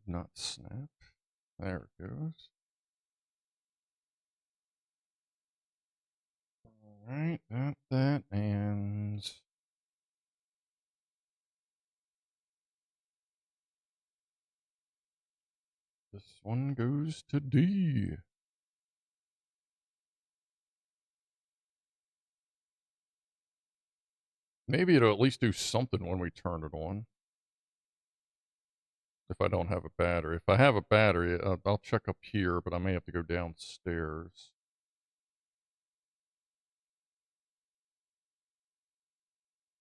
not snap. There it goes. Alright, that, and this one goes to D. Maybe it'll at least do something when we turn it on. If I don't have a battery. If I have a battery, I'll check up here, but I may have to go downstairs.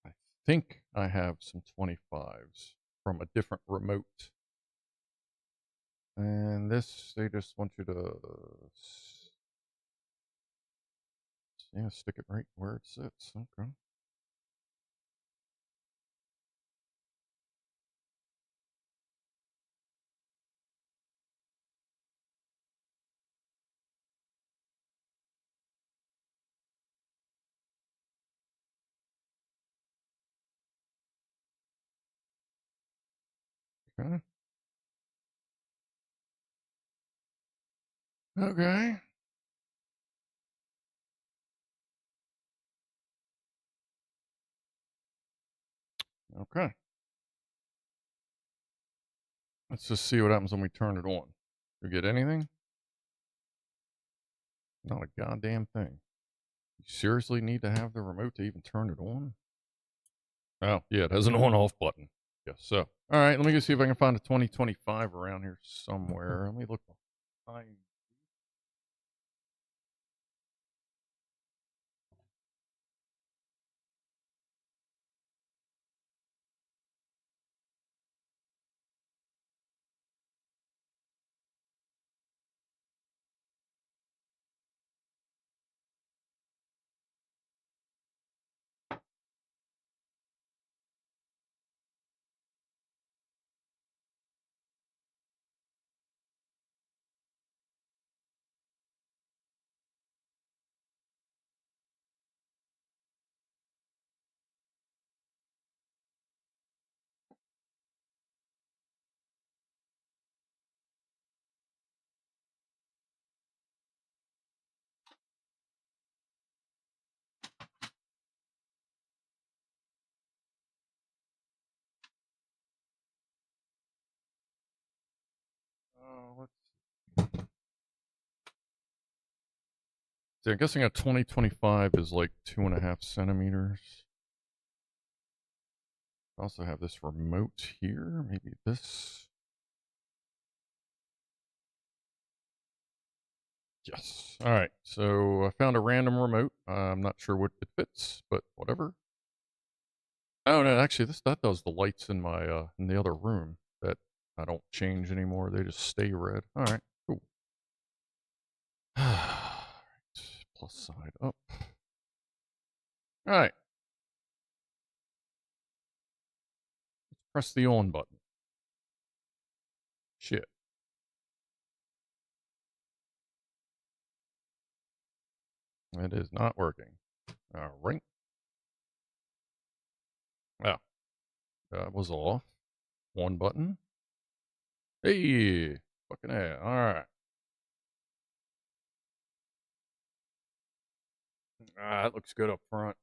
I think I have some 25s from a different remote. And this, they just want you to stick it right where it sits. Okay. Okay. Okay. Okay. Let's just see what happens when we turn it on. You get anything? Not a goddamn thing. You seriously need to have the remote to even turn it on? Oh, yeah, it has an on-off button. Yes, so. All right, let me go see if I can find a 2025 around here somewhere. Let me look behind. Let's see. I'm guessing a 2025 is like 2.5 centimeters. I also have this remote here. Maybe this. Yes. All right. So I found a random remote. I'm not sure what it fits, but whatever. Oh no, actually, that does the lights in my in the other room that I don't change anymore. They just stay red. All right. Cool. All right. Plus side up. All right. Let's press the on button. Shit. It is not working. All right. Oh, that was off. One button. Hey, fucking A. All right. That looks good up front.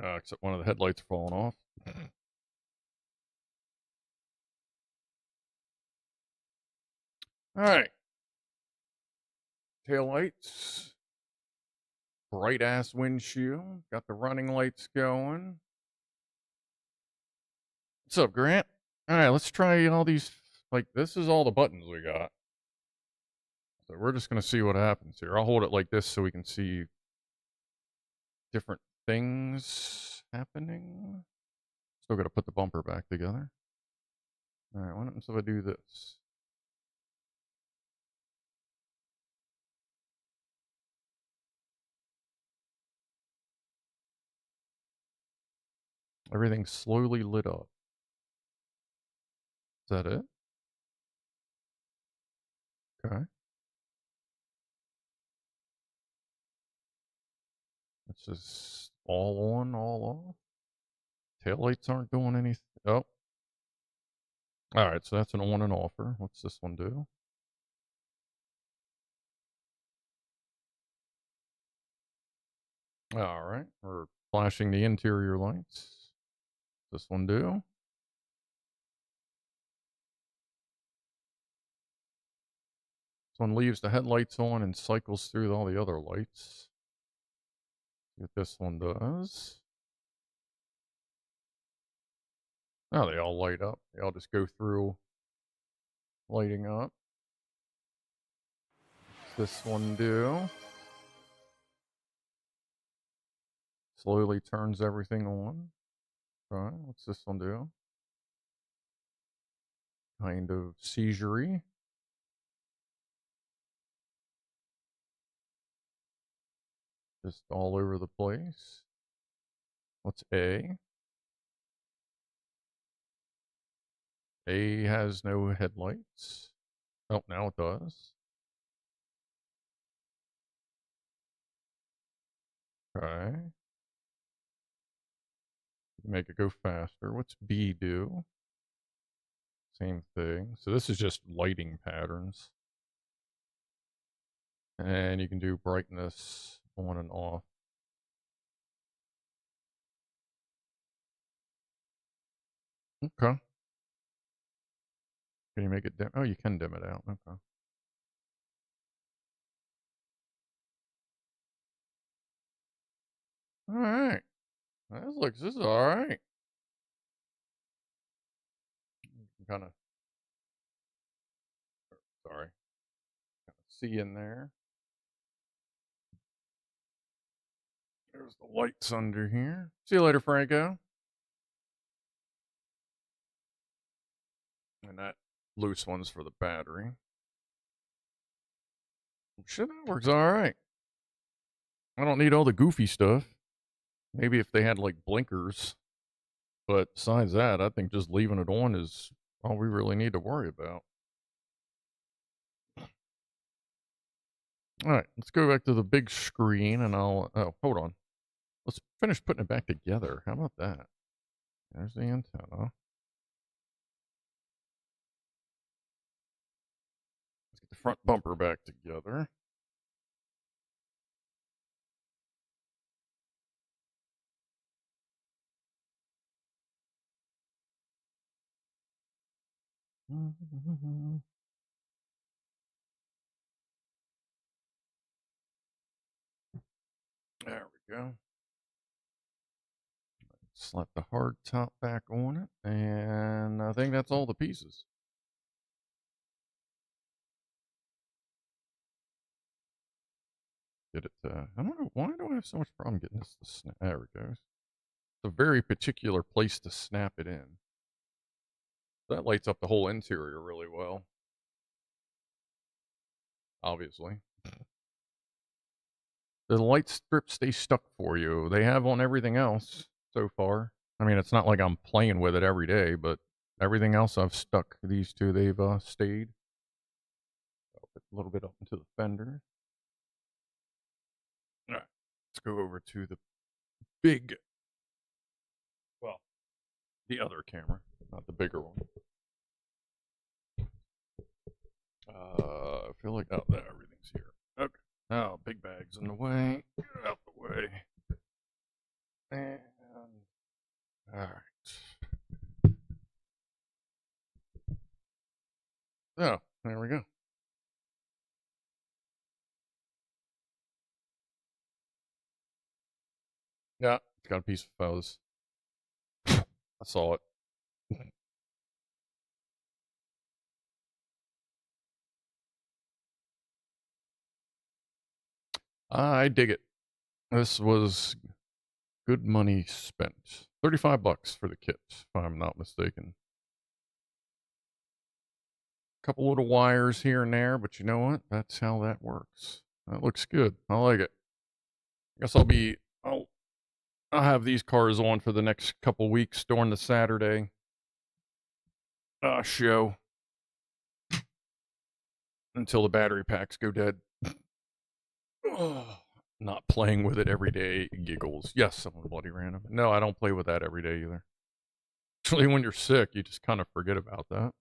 Except one of the headlights falling off. All right. Tail lights. Bright ass windshield. Got the running lights going. What's up, Grant? All right, let's try all these. Like, this is all the buttons we got. So we're just going to see what happens here. I'll hold it like this so we can see different things happening. Still got to put the bumper back together. All right, what happens if I do this? Everything slowly lit up. Is that it? Okay. It's just all on, all off. Taillights aren't doing anything. Oh. All right, so that's an on and offer. What's this one do? All right, we're flashing the interior lights. This one do? This one leaves the headlights on and cycles through all the other lights. See what this one does. Oh, they all light up. They all just go through lighting up. What's this one do? Slowly turns everything on. Okay, what's this one do? Kind of seizure-y. Just all over the place. What's A? A has no headlights. Oh, now it does. Okay. Make it go faster. What's B do? Same thing. So this is just lighting patterns. And you can do brightness on and off. Okay. Can you make it dim? Oh, you can dim it out. Okay. All right. This is all right. Kind of, sorry. Kind of see in there. There's the lights under here. See you later, Franco. And that loose one's for the battery. Shit, that works all right. I don't need all the goofy stuff. Maybe if they had like blinkers. But besides that, I think just leaving it on is all we really need to worry about. All right, let's go back to the big screen and I'll, oh, hold on. Let's finish putting it back together. How about that? There's the antenna. Let's get the front bumper back together. There we go. Slap the hard top back on it, and I think that's all the pieces. Get it, I don't know, why do I have so much problem getting this to snap? There it goes. It's a very particular place to snap it in. That lights up the whole interior really well. Obviously. The light strips stay stuck for you. They have on everything else so far. I mean, it's not like I'm playing with it every day, but everything else I've stuck. These two, they've stayed. I'll put a little bit up into the fender. All right, let's go over to the big, well, the other camera, not the bigger one. I feel like, oh, there, everything's here. Okay. Now, big bag's in the way. Get it out the way. And, all right. So, there we go. Yeah, it's got a piece of fuzz. I saw it. I dig it. This was good money spent. $35 for the kit, if I'm not mistaken. Couple little wires here and there, but you know what? That's how that works. That looks good. I like it. Guess I'll have these cars on for the next couple weeks during the Saturday show until the battery packs go dead. Not playing with it every day giggles. Yes, someone bloody random. No, I don't play with that every day either. Actually, when you're sick, you just kind of forget about that.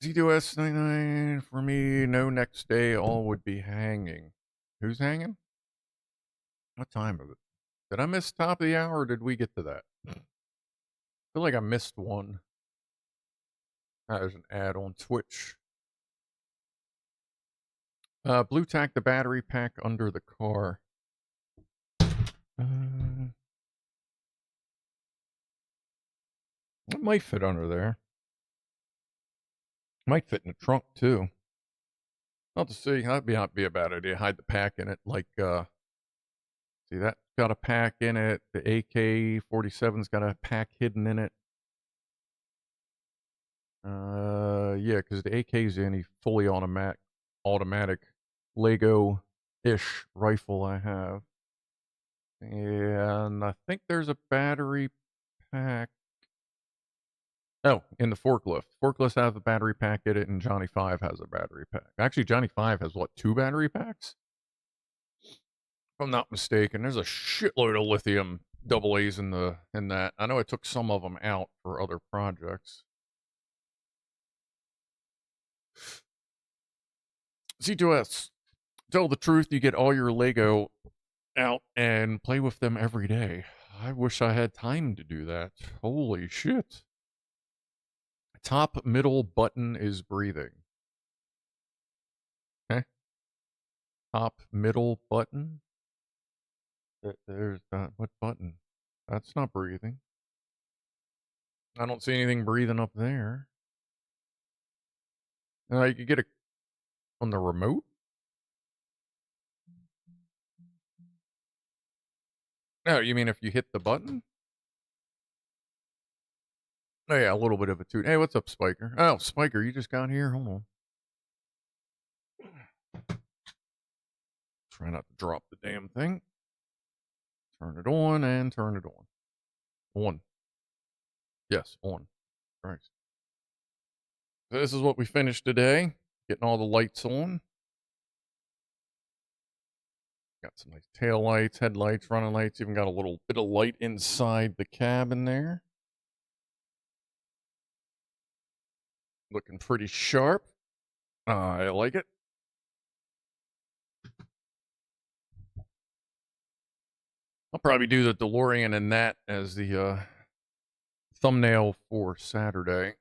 Z2S99 for me, no next day, all would be hanging. Who's hanging? What time is it? Did I miss top of the hour or did we get to that? I feel like I missed one. There's an ad on Twitch. Blue tack the battery pack under the car. It might fit under there. Might fit in the trunk too. Not to see. That'd not be a bad idea. Hide the pack in it. Like, see, that got a pack in it. The AK-47's got a pack hidden in it. Yeah, because the AK's any fully automatic Lego-ish rifle I have. And I think there's a battery pack. Oh, in the forklift. Forklifts have a battery pack in it, and Johnny 5 has a battery pack. Actually, Johnny 5 has, what, 2 battery packs? If I'm not mistaken. There's a shitload of lithium AA's in that. I know I took some of them out for other projects. C2S. Tell the truth, you get all your Lego out and play with them every day. I wish I had time to do that. Holy shit. Top middle button is breathing. Okay. Top middle button? There's that. What button? That's not breathing. I don't see anything breathing up there. You could get it on the remote? No, you mean if you hit the button? Oh yeah, a little bit of a toot. Hey, what's up, Spiker? Oh, Spiker, you just got here? Hold on. Try not to drop the damn thing. Turn it on and turn it on. On. Yes, on. Christ. So this is what we finished today. Getting all the lights on. Got some nice tail lights, headlights, running lights. Even got a little bit of light inside the cabin there. Looking pretty sharp. I like it. I'll probably do the DeLorean and that as the thumbnail for Saturday,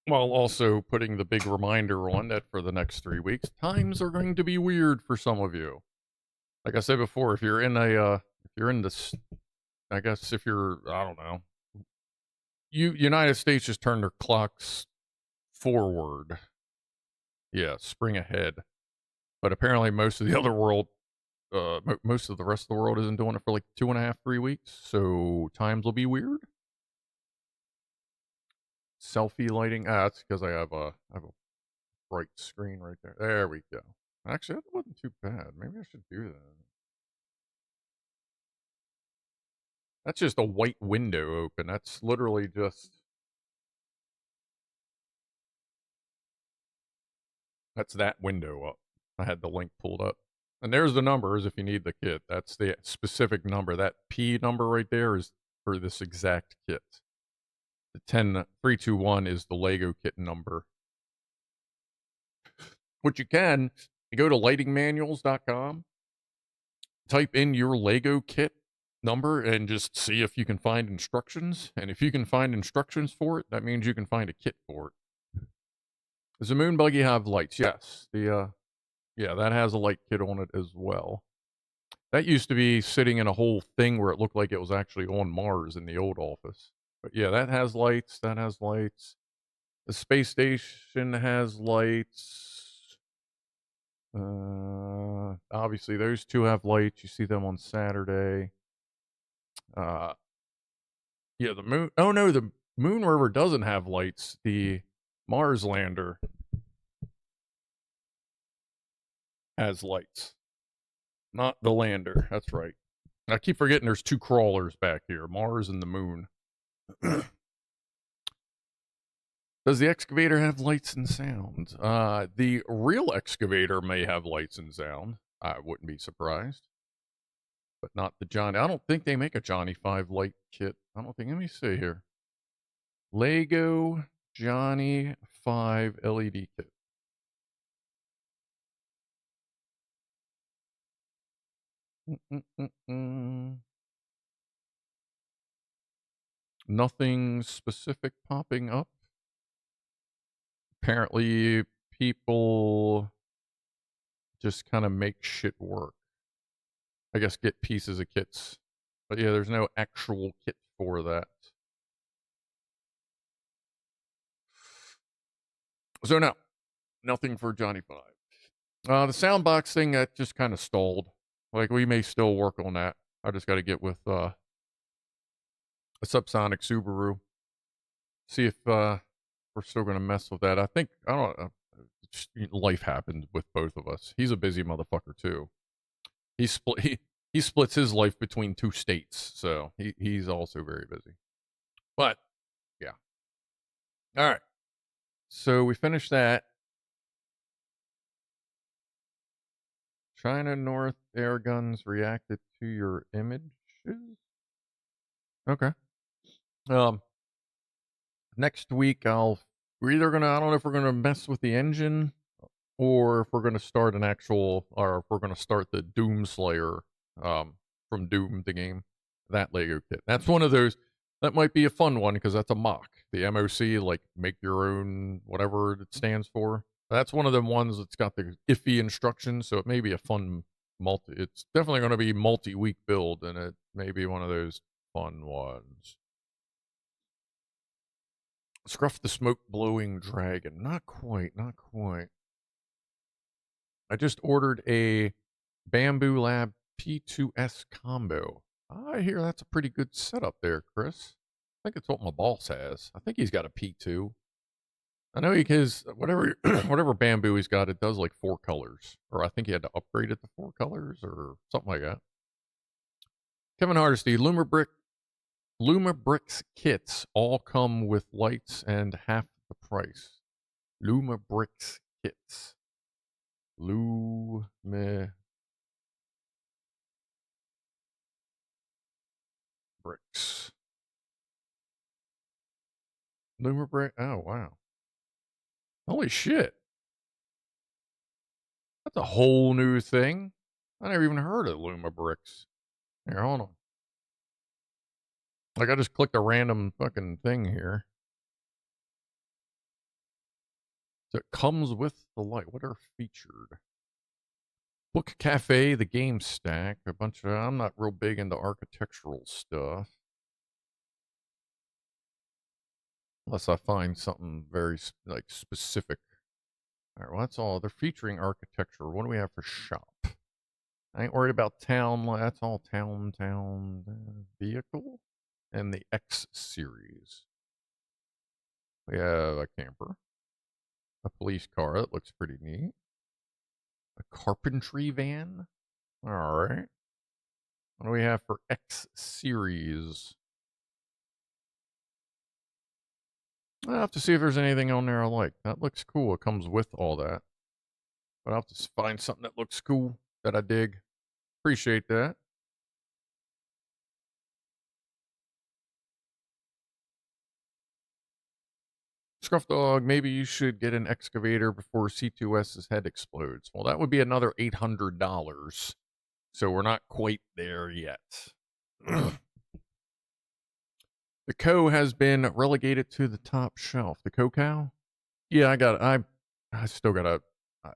while also putting the big reminder on that for the next 3 weeks, times are going to be weird for some of you. Like I said before, if you're in this, I guess if you're, I don't know, United States just turned their clocks forward. Yeah, spring ahead. But apparently most of the other world, most of the rest of the world isn't doing it for like 2.5, 3 weeks. So times will be weird. Selfie lighting. That's because I have a bright screen right there. There we go. Actually, that wasn't too bad. Maybe I should do that. That's just a white window open. That's literally just... That's that window up. I had the link pulled up. And there's the numbers if you need the kit. That's the specific number. That P number right there is for this exact kit. The 10321 is the Lego kit number. What you can, you go to lightingmanuals.com, type in your Lego kit number and just see if you can find instructions. And if you can find instructions for it, that means you can find a kit for it. Does the moon buggy have lights? Yes. Yeah, that has a light kit on it as well. That used to be sitting in a whole thing where it looked like it was actually on Mars in the old office. But yeah, that has lights. That has lights. The space station has lights. Obviously, those two have lights. You see them on Saturday. Yeah, the moon. Oh no, the moon rover doesn't have lights. The Mars lander has lights. Not the lander. That's right. I keep forgetting there's 2 crawlers back here, Mars and the moon. Does the excavator have lights and sound? The real excavator may have lights and sound. I wouldn't be surprised. but not the Johnny. I don't think they make a Johnny 5 light kit. I don't think. Let me see here. Lego Johnny 5 LED kit. Nothing specific popping up. Apparently, people just kind of make shit work. I guess get pieces of kits. But yeah, there's no actual kit for that. So no, nothing for Johnny 5. The soundbox thing, that just kind of stalled. Like, we may still work on that. I just got to get with a Subsonic Subaru. See if we're still going to mess with that. I think, I don't know, life happened with both of us. He's a busy motherfucker, too. He splits his life between 2 states, so he's also very busy. But, yeah. All right. So we finished that. China North air guns reacted to your images? Okay. Next week we're either gonna, I don't know if we're gonna mess with the engine or if we're gonna start an actual, or if we're gonna start the Doom Slayer from Doom the game, that Lego kit. That's one of those. That might be a fun one because that's a mock. The MOC, like make your own whatever it stands for. That's one of them ones that's got the iffy instructions, so it may be a fun it's definitely going to be multi-week build, and it may be one of those fun ones. Scruff the smoke blowing dragon. Not quite, not quite. I just ordered a Bamboo Lab P2S combo. I hear that's a pretty good setup there, Chris. I think it's what my boss has. I think he's got a P2. I know his whatever whatever bamboo he's got, it does like 4 colors, or I think he had to upgrade it to 4 colors or something like that. Kevin Hardesty, Lumabricks kits all come with lights and half the price. Lumabricks kits. Lumabricks. Lumabrick. Oh wow. Holy shit. That's a whole new thing. I never even heard of Lumabricks. Here, hold on. Like, I just clicked a random fucking thing here. So it comes with the light. What are featured? Book Cafe, the game stack. A bunch of, I'm not real big into architectural stuff. Unless I find something very, like, specific. All right, well, that's all. They're featuring architecture. What do we have for shop? I ain't worried about town. That's all town vehicle. And the X series. We have a camper. A police car. That looks pretty neat. A carpentry van. All right. What do we have for X series? I'll have to see if there's anything on there I like. That looks cool. It comes with all that. But I'll have to find something that looks cool that I dig. Appreciate that. Scrufdog, maybe you should get an excavator before C2S's head explodes. Well, that would be another $800. So we're not quite there yet. The Co has been relegated to the top shelf. The Co-Cow? Yeah, I still got to,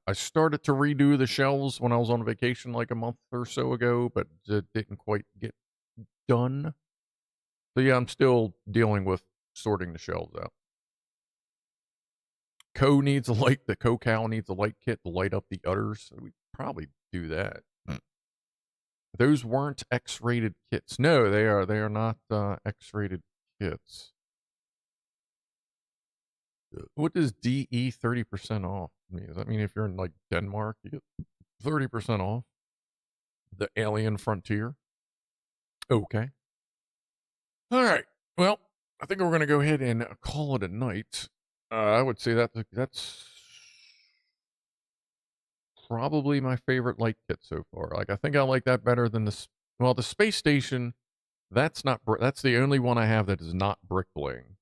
I started to redo the shelves when I was on vacation like a month or so ago, but it didn't quite get done. So yeah, I'm still dealing with sorting the shelves out. Co needs a light. The Co-Cow needs a light kit to light up the udders. So we probably do that. Those weren't X-rated kits. No, they are not X-rated kits. What does DE 30% off mean? Does that mean if you're in like Denmark, you get 30% off? The Alien Frontier? Okay. All right. Well, I think we're going to go ahead and call it a night. I would say that's probably my favorite light kit so far. Like, I think I like that better than this Well, the space station, that's the only one I have that is not BrickBling.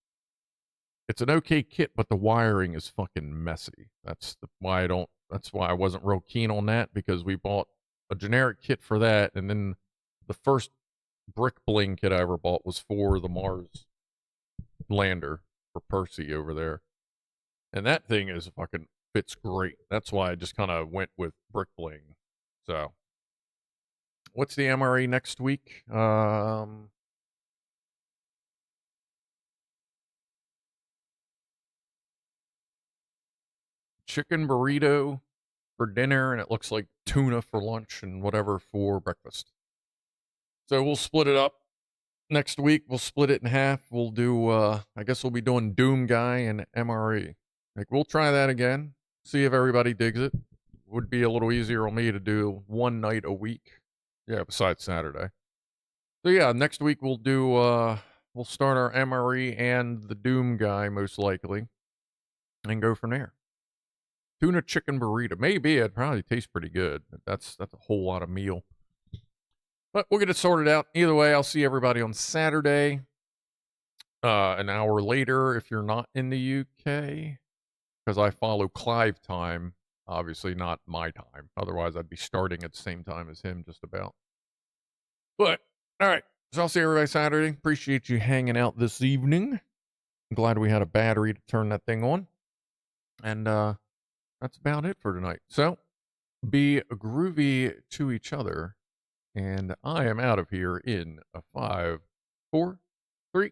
It's an okay kit, but the wiring is fucking messy. That's why I wasn't real keen on that, because we bought a generic kit for that, and then the first BrickBling kit I ever bought was for the Mars lander for Percy over there. And that thing is fucking fits great. That's why I just kind of went with BrickBling. So, what's the MRE next week? Chicken burrito for dinner, and it looks like tuna for lunch and whatever for breakfast. So we'll split it up next week. We'll split it in half. We'll do, I guess we'll be doing Doom Guy and MRE. Like, we'll try that again, see if everybody digs it. Would be a little easier on me to do one night a week. Yeah, besides Saturday. So yeah, next week we'll do, we'll start our MRE and the Doom Guy most likely, and go from there. Tuna chicken burrito. Maybe it probably tastes pretty good. That's a whole lot of meal. But we'll get it sorted out. Either way, I'll see everybody on Saturday. An hour later if you're not in the UK, because I follow Clive time, obviously not my time. Otherwise, I'd be starting at the same time as him, just about. But all right, so I'll see everybody Saturday. Appreciate you hanging out this evening. I'm glad we had a battery to turn that thing on, and that's about it for tonight. So be groovy to each other. And I am out of here in a 5, 4, 3,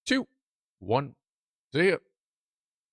2, 1. See ya.